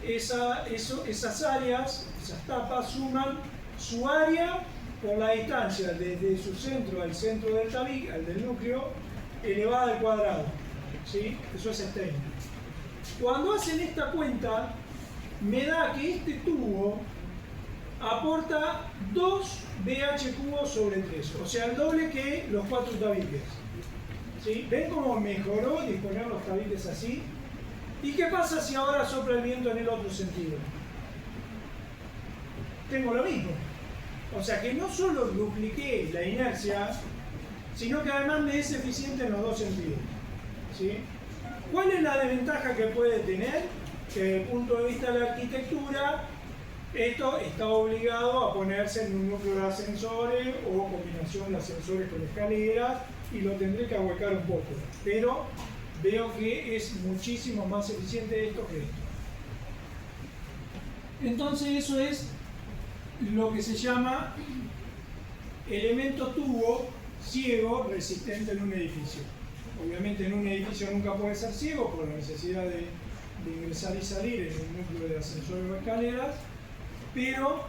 esas áreas, esas tapas, suman su área por la distancia desde su centro al centro del tabique, al del núcleo, elevada al cuadrado. ¿Sí? Eso es Steiner. Cuando hacen esta cuenta, me da que este tubo aporta 2 BH cubo sobre 3, o sea, el doble que los 4 tabiques. ¿Sí? ¿Ven cómo mejoró disponer los tabiques así? ¿Y qué pasa si ahora sopla el viento en el otro sentido? Tengo lo mismo. O sea que no solo dupliqué la inercia, sino que además me es eficiente en los dos sentidos. ¿Sí? ¿Cuál es la desventaja que puede tener? Que desde el punto de vista de la arquitectura Esto está obligado a ponerse en un núcleo de ascensores o combinación de ascensores con escaleras y lo tendré que ahuecar un poco, pero veo que es muchísimo más eficiente esto que esto. Entonces eso es lo que se llama elemento tubo ciego resistente en un edificio. Obviamente en un edificio nunca puede ser ciego por la necesidad de ingresar y salir en un núcleo de ascensores o escaleras, pero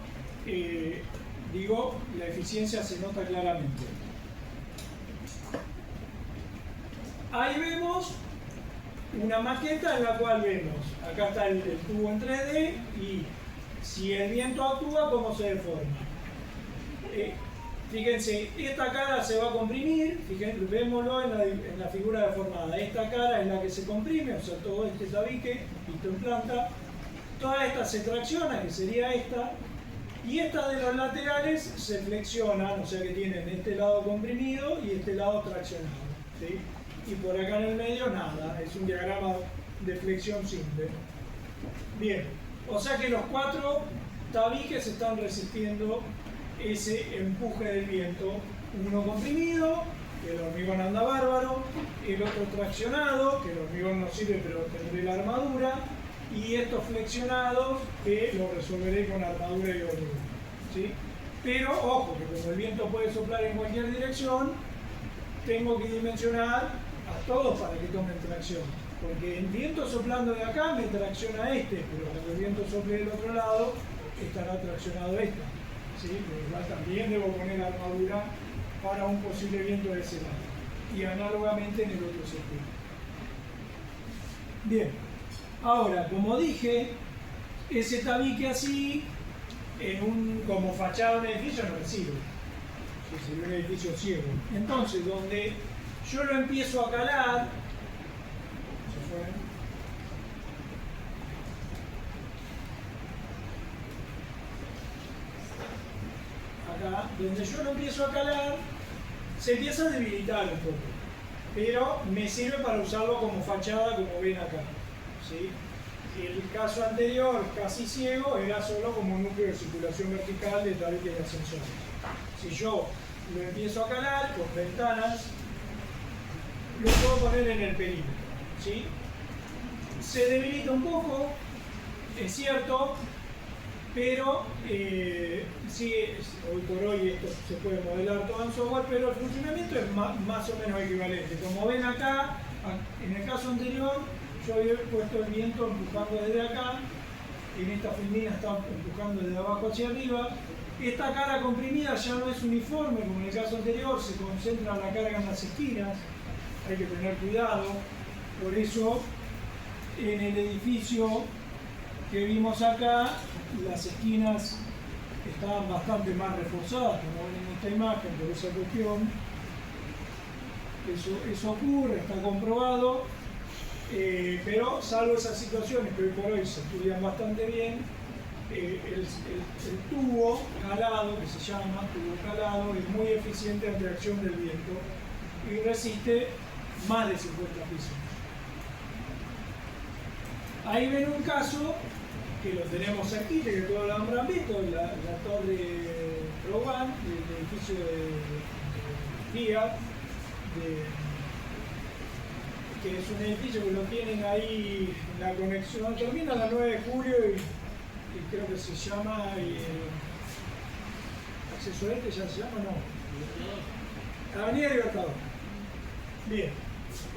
digo, la eficiencia se nota claramente. Ahí vemos una maqueta en la cual vemos, acá está el tubo en 3D y si el viento actúa, ¿cómo se deforma? Fíjense, esta cara se va a comprimir, fíjense, vémoslo en la figura deformada. Esta cara es la que se comprime, o sea, todo este tabique, visto en planta. Toda esta se tracciona, que sería esta, y esta de los laterales se flexionan, o sea que tienen este lado comprimido y este lado traccionado, ¿sí? Y por acá en el medio nada, es un diagrama de flexión simple. Bien, o sea que los 4 tabiques están resistiendo ese empuje del viento, uno comprimido, que el hormigón anda bárbaro, el otro traccionado, que el hormigón no sirve pero tendré la armadura, y estos flexionados que lo resolveré con armadura y hormigón, ¿sí? Pero ojo, que como el viento puede soplar en cualquier dirección, tengo que dimensionar a todos para que tomen tracción, porque el viento soplando de acá me tracciona este, pero cuando el viento sople del otro lado, estará traccionado esta. ¿Sí? Pero igual también debo poner armadura para un posible viento de ese lado y análogamente en el otro circuito. Bien, ahora como dije, ese tabique así como fachada de un edificio no me sirve, si sería un edificio ciego. Entonces donde yo lo empiezo a calar, ¿se fue? Acá, donde yo lo empiezo a calar, se empieza a debilitar un poco, pero me sirve para usarlo como fachada, como ven acá, ¿sí? El caso anterior, casi ciego, era solo como un núcleo de circulación vertical de tabiques de ascensores. Si yo lo empiezo a calar con ventanas, lo puedo poner en el perímetro, ¿sí? Se debilita un poco, es cierto, pero sí, hoy por hoy esto se puede modelar todo en software, pero el funcionamiento es más o menos equivalente. Como ven acá, en el caso anterior, yo había puesto el viento empujando desde acá, en esta filmina está empujando desde abajo hacia arriba. Esta cara comprimida ya no es uniforme, como en el caso anterior, se concentra la carga en las esquinas, hay que tener cuidado. Por eso, en el edificio que vimos acá, las esquinas estaban bastante más reforzadas, como ven en esta imagen, por esa cuestión. Eso ocurre, está comprobado, pero salvo esas situaciones que hoy por hoy se estudian bastante bien, el tubo calado, que se llama tubo calado, es muy eficiente en reacción del viento y resiste más de 50 pisos. Ahí ven un caso que lo tenemos aquí, que todos lo habrán visto, la torre Proban, el edificio de Fiat, que es un edificio que lo tienen ahí en la conexión, termina la 9 de julio y creo que se llama Acceso Este, ya se llama, no, Avenida Libertador. Bien,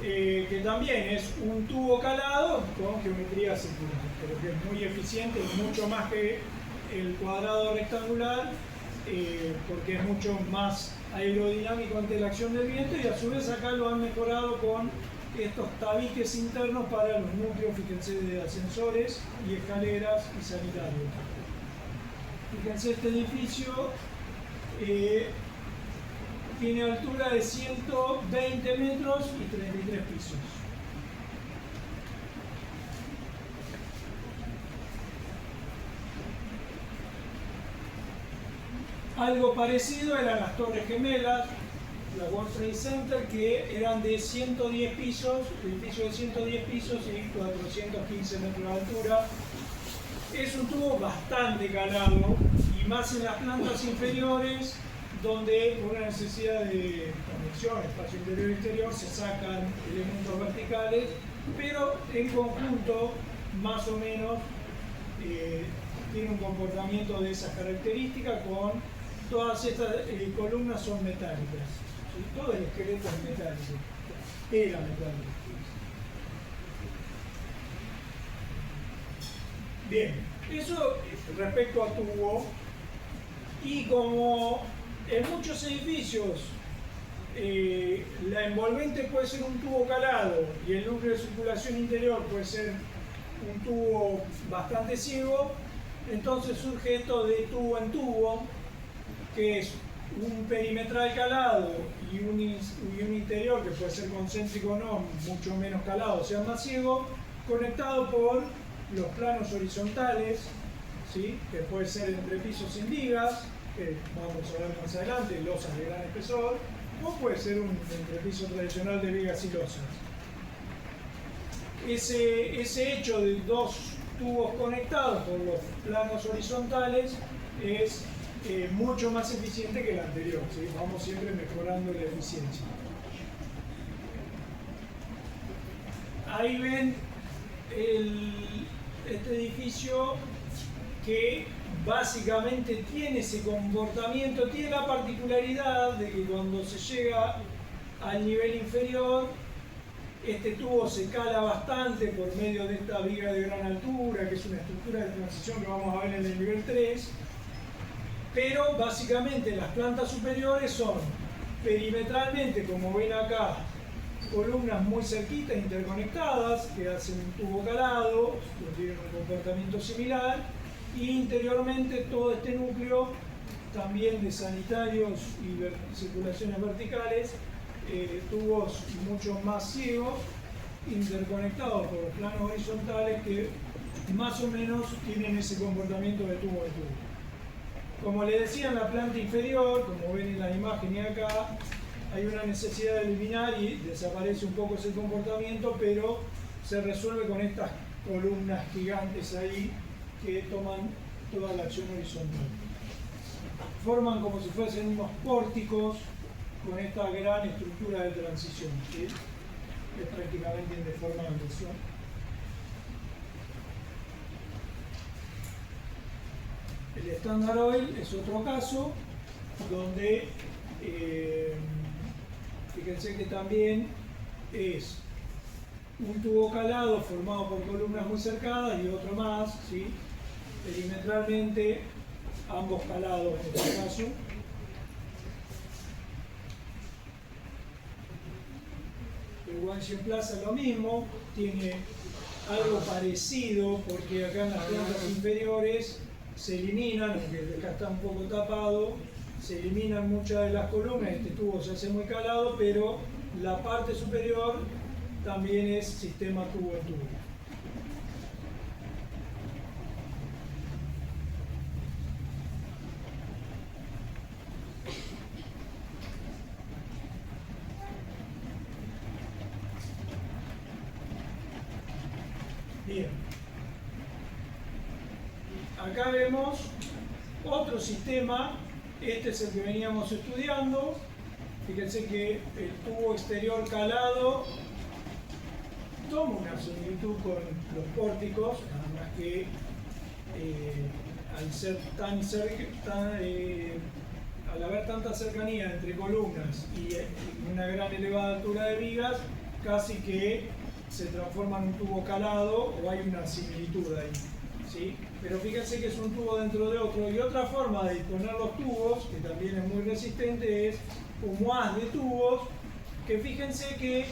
que también es un tubo calado con geometría circular, pero que es muy eficiente, mucho más que el cuadrado rectangular, porque es mucho más aerodinámico ante la acción del viento, y a su vez acá lo han mejorado con estos tabiques internos para los núcleos, fíjense, de ascensores y escaleras y sanitarios. Fíjense, este edificio tiene altura de 120 metros y 33 pisos. Algo parecido eran las Torres Gemelas, la World Trade Center, que eran de 110 pisos, edificio de 110 pisos y 415 metros de altura. Es un tubo bastante calado y más en las plantas inferiores donde por una necesidad de conexión, espacio interior y exterior, se sacan elementos verticales, pero en conjunto más o menos tiene un comportamiento de esas características. Con todas estas columnas son metálicas, ¿sí? Todo el esqueleto es metálico, era metálico. Bien, eso respecto a tubo. Y como en muchos edificios la envolvente puede ser un tubo calado y el núcleo de circulación interior puede ser un tubo bastante ciego, entonces surge esto de tubo en tubo, que es un perimetral calado y un interior que puede ser concéntrico o no, mucho menos calado, o sea más ciego, conectado por los planos horizontales, ¿sí? Que puede ser entre pisos sin vigas, que vamos a ver más adelante, losas de gran espesor, o puede ser un entrepiso tradicional de vigas y losas. Ese hecho de dos tubos conectados por los planos horizontales es mucho más eficiente que el anterior, ¿sí? Vamos siempre mejorando la eficiencia. Ahí ven este edificio que básicamente tiene ese comportamiento, tiene la particularidad de que cuando se llega al nivel inferior, este tubo se cala bastante por medio de esta viga de gran altura, que es una estructura de transición que vamos a ver en el nivel 3, pero básicamente las plantas superiores son perimetralmente, como ven acá, columnas muy cerquitas, interconectadas, que hacen un tubo calado, que tienen un comportamiento similar, y interiormente todo este núcleo, también de sanitarios y circulaciones verticales, tubos mucho más ciegos, interconectados por los planos horizontales, que más o menos tienen ese comportamiento de tubo de tubo. Como les decía, en la planta inferior, como ven en la imagen y acá, hay una necesidad de eliminar y desaparece un poco ese comportamiento, pero se resuelve con estas columnas gigantes ahí que toman toda la acción horizontal. Forman como si fuesen unos pórticos con esta gran estructura de transición, ¿sí? Es prácticamente indeformable. El Standard Oil es otro caso donde fíjense que también es un tubo calado formado por columnas muy cercadas y otro más, ¿sí? Perimetralmente ambos calados en este caso. El Wanxian Plaza es lo mismo, tiene algo parecido porque acá en las plantas inferiores se eliminan, aunque acá está un poco tapado, se eliminan muchas de las columnas, este tubo se hace muy calado, pero la parte superior también es sistema tubo en tubo. Bien. Acá vemos otro sistema, este es el que veníamos estudiando. Fíjense que el tubo exterior calado toma una similitud con los pórticos, nada más que al haber tanta cercanía entre columnas y una gran elevada altura de vigas, casi que se transforma en un tubo calado o hay una similitud ahí, ¿sí? Pero fíjense que es un tubo dentro de otro. Y otra forma de disponer los tubos, que también es muy resistente, es un haz de tubos, que fíjense que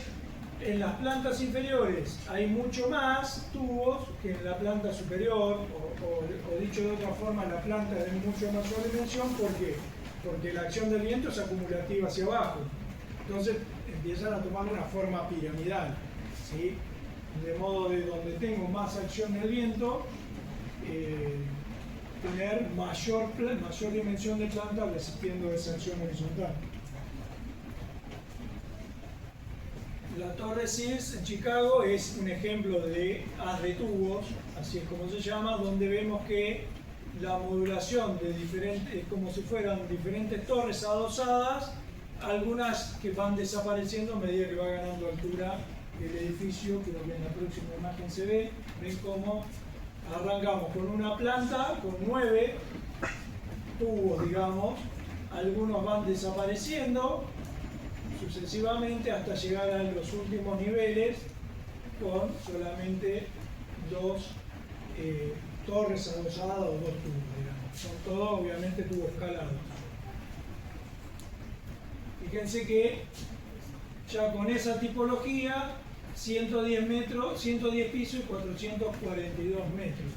en las plantas inferiores hay mucho más tubos que en la planta superior, o dicho de otra forma, la planta es de mucho mayor dimensión. ¿Por qué? Porque la acción del viento es acumulativa hacia abajo. Entonces empiezan a tomar una forma piramidal, ¿sí? De modo de donde tengo más acción del viento, tener mayor dimensión de planta resistiendo esa acción horizontal. La Torre Sears en Chicago es un ejemplo de haz de tubos, así es como se llama, donde vemos que la modulación de diferentes, como si fueran diferentes torres adosadas, algunas que van desapareciendo a medida que va ganando altura el edificio, creo que en la próxima imagen se ve, ven cómo arrancamos con una planta con 9 tubos, digamos, algunos van desapareciendo sucesivamente hasta llegar a los últimos niveles con solamente 2 torres adosadas o 2 tubos, digamos. Son todos obviamente tubos calados. Fíjense que ya con esa tipología 110 metros, 110 pisos y 442 metros.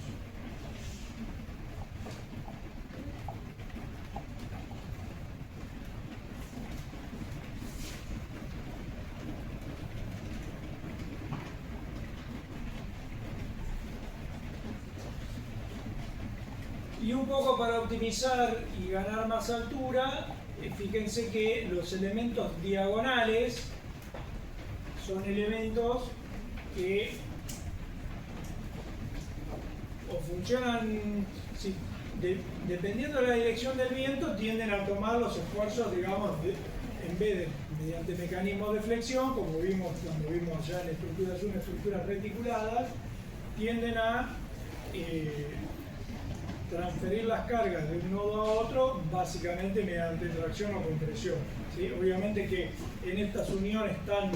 Y un poco para optimizar y ganar más altura, fíjense que los elementos diagonales son elementos que o funcionan, dependiendo de la dirección del viento, tienden a tomar los esfuerzos, digamos, en vez de mediante mecanismos de flexión, como vimos cuando vimos allá en estructuras 1, estructuras reticuladas, tienden a transferir las cargas de un nodo a otro básicamente mediante tracción o compresión, ¿sí? Obviamente que en estas uniones tan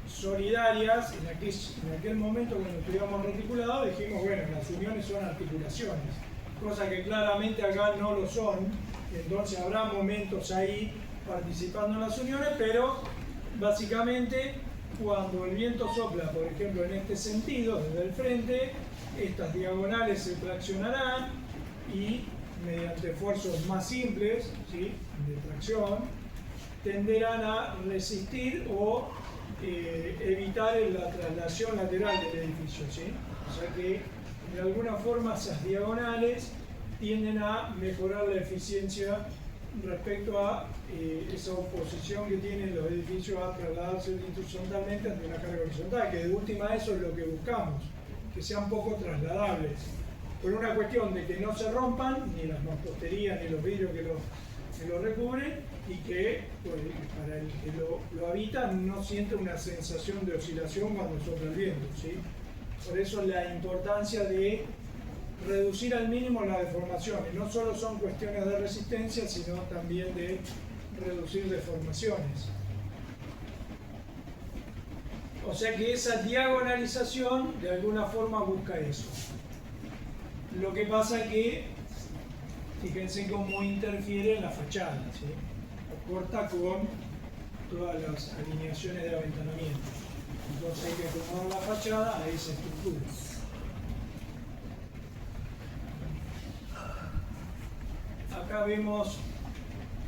solidarias, en aquel momento cuando estudiamos reticulado dijimos, bueno, las uniones son articulaciones, cosa que claramente acá no lo son, entonces habrá momentos ahí participando en las uniones, pero básicamente cuando el viento sopla, por ejemplo en este sentido, desde el frente, estas diagonales se traccionarán y mediante esfuerzos más simples, ¿sí?, de tracción, tenderán a resistir o evitar la traslación lateral del edificio, ¿sí? O sea que de alguna forma esas diagonales tienden a mejorar la eficiencia respecto a esa oposición que tienen los edificios a trasladarse horizontalmente ante una carga horizontal, que de última eso es lo que buscamos, que sean poco trasladables, por una cuestión de que no se rompan ni las mamposterías ni los vidrios que los recubren, y que pues, para el que lo habita no siente una sensación de oscilación cuando sopla el viento, ¿sí? Por eso la importancia de reducir al mínimo las deformaciones. No solo son cuestiones de resistencia, sino también de reducir deformaciones. O sea que esa diagonalización de alguna forma busca eso. Lo que pasa es que, fíjense cómo interfiere en la fachada, ¿sí? O corta con todas las alineaciones de aventanamiento. Entonces hay que acomodar la fachada a esa estructura. Acá vemos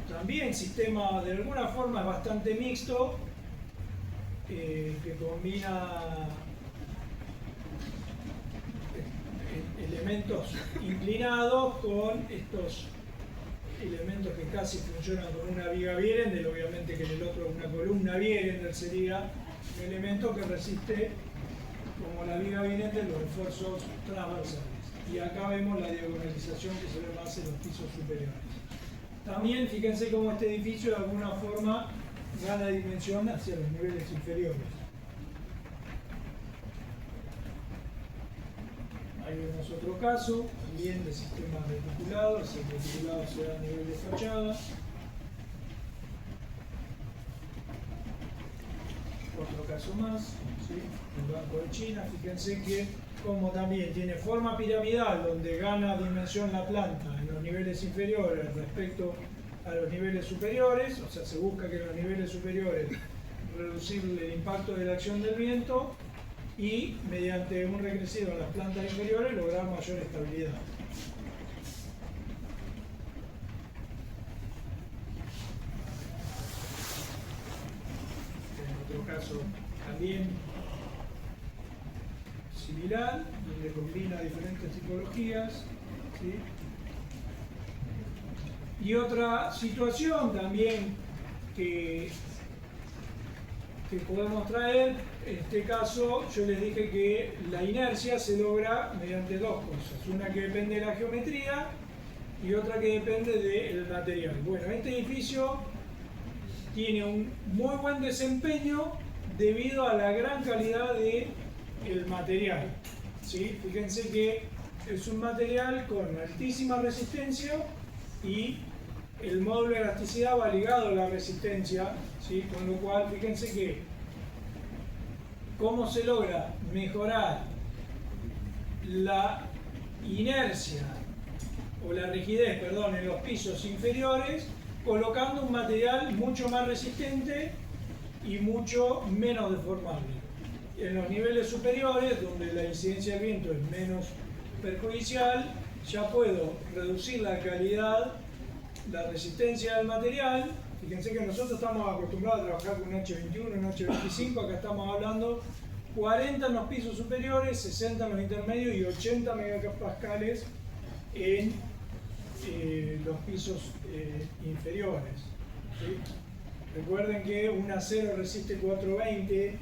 también sistema de alguna forma bastante mixto, que combina elementos inclinados con estos elementos que casi funcionan como una viga Vierendel, obviamente que en el otro una columna Vierendel sería un elemento que resiste como la viga Vierendel los esfuerzos transversales. Y acá vemos la diagonalización que se ve más en los pisos superiores. También fíjense cómo este edificio de alguna forma gana dimensión hacia los niveles inferiores. Ahí vemos otro caso, también de sistema reticulado. El reticulado se da a nivel de fachada. Otro caso más, ¿sí? El Banco de China. Fíjense que como también tiene forma piramidal, donde gana dimensión la planta en los niveles inferiores respecto a los niveles superiores, o sea, se busca que en los niveles superiores reducir el impacto de la acción del viento y mediante un regresivo en las plantas inferiores lograr mayor estabilidad. En otro caso también similar, donde combina diferentes tipologías, ¿sí? Y otra situación también que que podemos traer. En este caso yo les dije que la inercia se logra mediante dos cosas, una que depende de la geometría y otra que depende del material. Bueno, este edificio tiene un muy buen desempeño debido a la gran calidad del material, ¿sí? Fíjense que es un material con altísima resistencia y el módulo de elasticidad va ligado a la resistencia, ¿sí? Con lo cual fíjense que cómo se logra mejorar la inercia o la rigidez, perdón, en los pisos inferiores, colocando un material mucho más resistente y mucho menos deformable. En los niveles superiores, donde la incidencia del viento es menos perjudicial, ya puedo reducir la calidad, la resistencia del material. Fíjense que nosotros estamos acostumbrados a trabajar con un H21, un H25, acá estamos hablando 40 en los pisos superiores, 60 en los intermedios y 80 megapascales en los pisos inferiores, ¿sí? Recuerden que un acero resiste 420,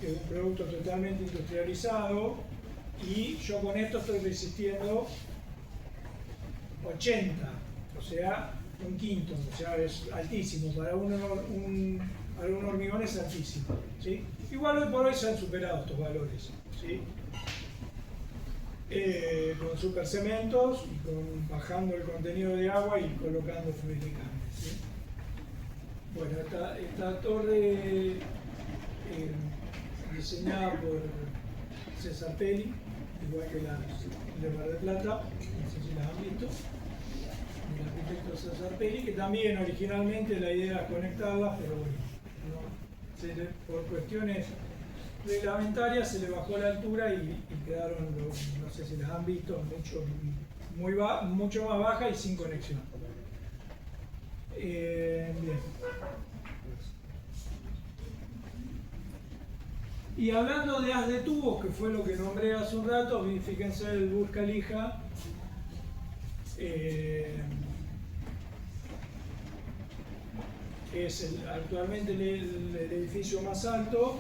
que es un producto totalmente industrializado, y yo con esto estoy resistiendo 80, o sea, un quinto, o sea, es altísimo, para un hormigón es altísimo, ¿sí? Igual hoy por hoy se han superado estos valores, ¿sí? Con supercementos y bajando el contenido de agua y colocando fluido de cambio, ¿sí? Bueno, esta torre diseñada por César Pelli, igual que la de Mar del Plata, no sé si las han visto, el arquitecto César Pelli, que también originalmente la idea era conectarlas, pero bueno, por cuestiones reglamentarias se le bajó la altura y quedaron, no sé si las han visto, mucho más baja y sin conexión. Bien. Y hablando de haz de tubos, que fue lo que nombré hace un rato, fíjense el Burj Khalifa, es actualmente el edificio más alto.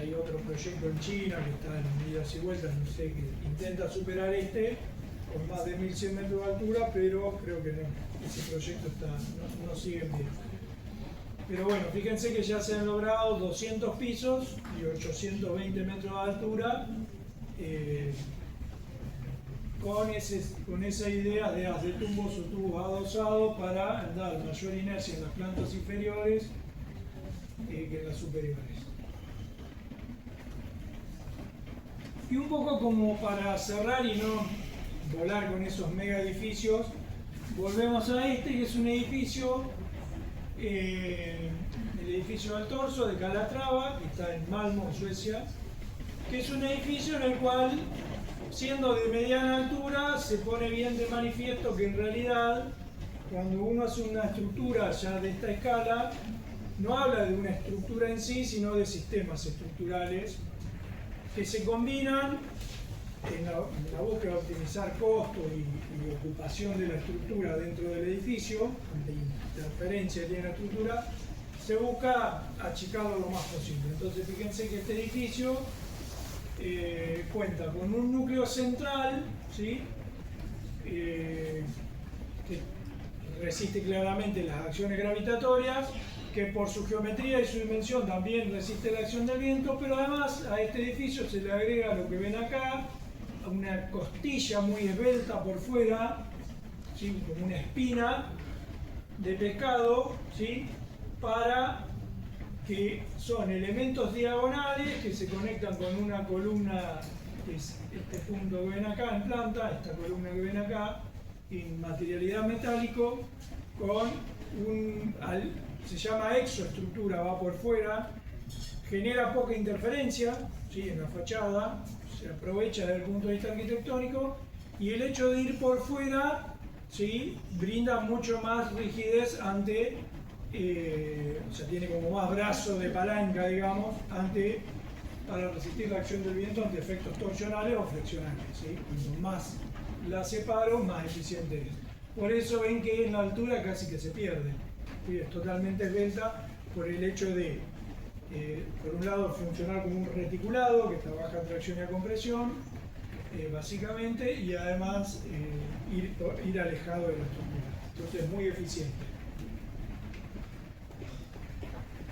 Hay otro proyecto en China que está en idas y vueltas, no sé, que intenta superar este con más de 1100 metros de altura, pero creo que no, ese proyecto no sigue en pie. Pero bueno, fíjense que ya se han logrado 200 pisos y 820 metros de altura con esa idea de haz de tubos o tubos adosados para dar mayor inercia en las plantas inferiores que en las superiores. Y un poco como para cerrar y no volar con esos mega edificios, volvemos a este, que es un edificio, el edificio del Torso de Calatrava, que está en Malmö, en Suecia, que es un edificio en el cual, siendo de mediana altura, se pone bien de manifiesto que en realidad, cuando uno hace una estructura ya de esta escala, no habla de una estructura en sí, sino de sistemas estructurales que se combinan en la búsqueda de optimizar costo y ocupación de la estructura dentro del edificio, ante interferencia que tiene la estructura, se busca achicarlo lo más posible. Entonces fíjense que este edificio cuenta con un núcleo central, ¿sí? Que resiste claramente las acciones gravitatorias, que por su geometría y su dimensión también resiste la acción del viento, pero además a este edificio se le agrega lo que ven acá, una costilla muy esbelta por fuera, ¿sí? Como una espina de pescado, ¿sí? Para que son elementos diagonales que se conectan con una columna, que es este punto que ven acá en planta, esta columna que ven acá, en materialidad metálico, con se llama exoestructura, va por fuera, genera poca interferencia, ¿sí? En la fachada, se aprovecha desde el punto de vista arquitectónico, y el hecho de ir por fuera, ¿sí? Brinda mucho más rigidez ante, o sea, tiene como más brazo de palanca, digamos, para resistir la acción del viento ante efectos torsionales o flexionales, ¿sí? Cuanto más la separo, más eficiente es. Por eso ven que en la altura casi que se pierde, ¿sí? Es totalmente esbelta por el hecho de por un lado, funcionar como un reticulado que trabaja a tracción y a compresión, básicamente, y además ir alejado de la estructura. Entonces es muy eficiente.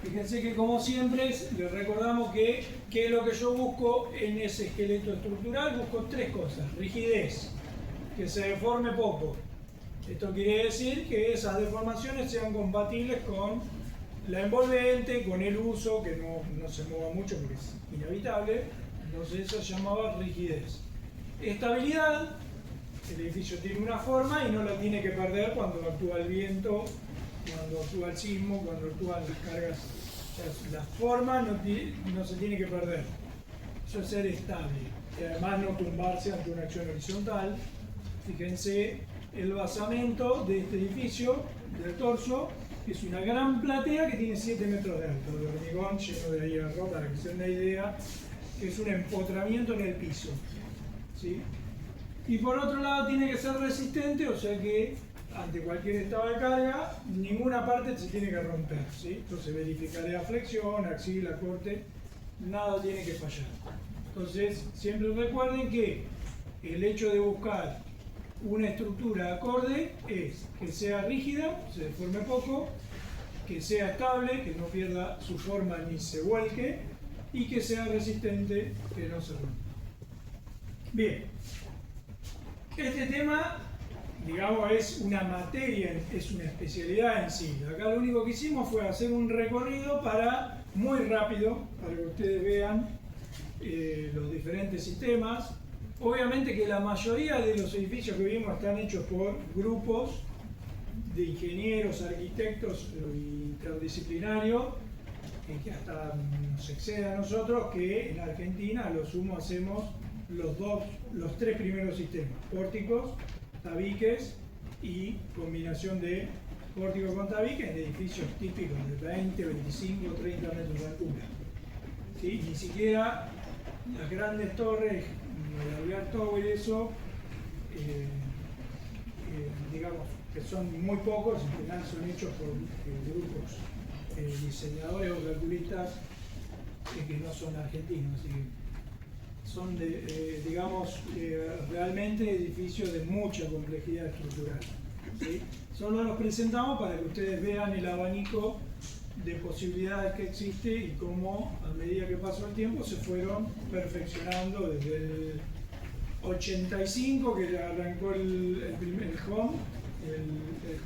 Fíjense que, como siempre, les recordamos que ¿qué es lo que yo busco en ese esqueleto estructural? Busco tres cosas. Rigidez, que se deforme poco. Esto quiere decir que esas deformaciones sean compatibles con la envolvente, con el uso, que no se mueva mucho porque es inevitable. Entonces eso se llamaba rigidez. Estabilidad, el edificio tiene una forma y no la tiene que perder cuando actúa el viento, cuando actúa el sismo, cuando actúan las cargas. O sea, la forma no se tiene que perder. Eso es ser estable. Y además no tumbarse ante una acción horizontal. Fíjense el basamento de este edificio, del torso, que es una gran platea que tiene 7 metros de alto, de hormigón lleno de hierro, para que se den una idea, que es un empotramiento en el piso. ¿Sí? Y por otro lado tiene que ser resistente, o sea que ante cualquier estado de carga, ninguna parte se tiene que romper. ¿Sí? Entonces verificaría flexión, axila, corte, nada tiene que fallar. Entonces siempre recuerden que el hecho de buscar una estructura acorde es que sea rígida, se deforme poco, que sea estable, que no pierda su forma ni se vuelque, y que sea resistente, que no se rompa. Bien, este tema, digamos, es una materia, es una especialidad en sí. Acá lo único que hicimos fue hacer un recorrido muy rápido, para que ustedes vean los diferentes sistemas. Obviamente que la mayoría de los edificios que vimos están hechos por grupos de ingenieros, arquitectos interdisciplinarios, que hasta nos excede a nosotros, que en Argentina a lo sumo hacemos los tres primeros sistemas: pórticos, tabiques y combinación de pórtico con tabiques en edificios típicos de 20, 25, 30 metros de altura. ¿Sí? Ni siquiera las grandes torres, el Alvear Tower y eso, digamos que son muy pocos, en general son hechos por grupos diseñadores o calculistas que no son argentinos, así que son digamos realmente edificios de mucha complejidad estructural. ¿Sí? Solo los presentamos para que ustedes vean el abanico de posibilidades que existe y cómo a medida que pasó el tiempo se fueron perfeccionando desde el 85, que arrancó el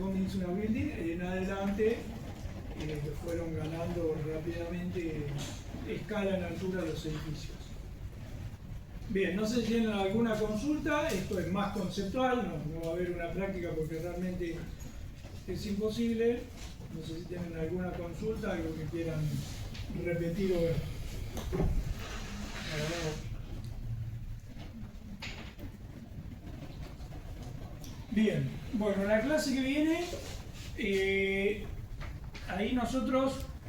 Home Insula Building, en adelante fueron ganando rápidamente escala en altura los edificios. Bien, no sé si tienen alguna consulta, esto es más conceptual, no va a haber una práctica porque realmente es imposible. No sé si tienen alguna consulta, algo que quieran repetir o ver. Bien, bueno, la clase que viene, ahí nosotros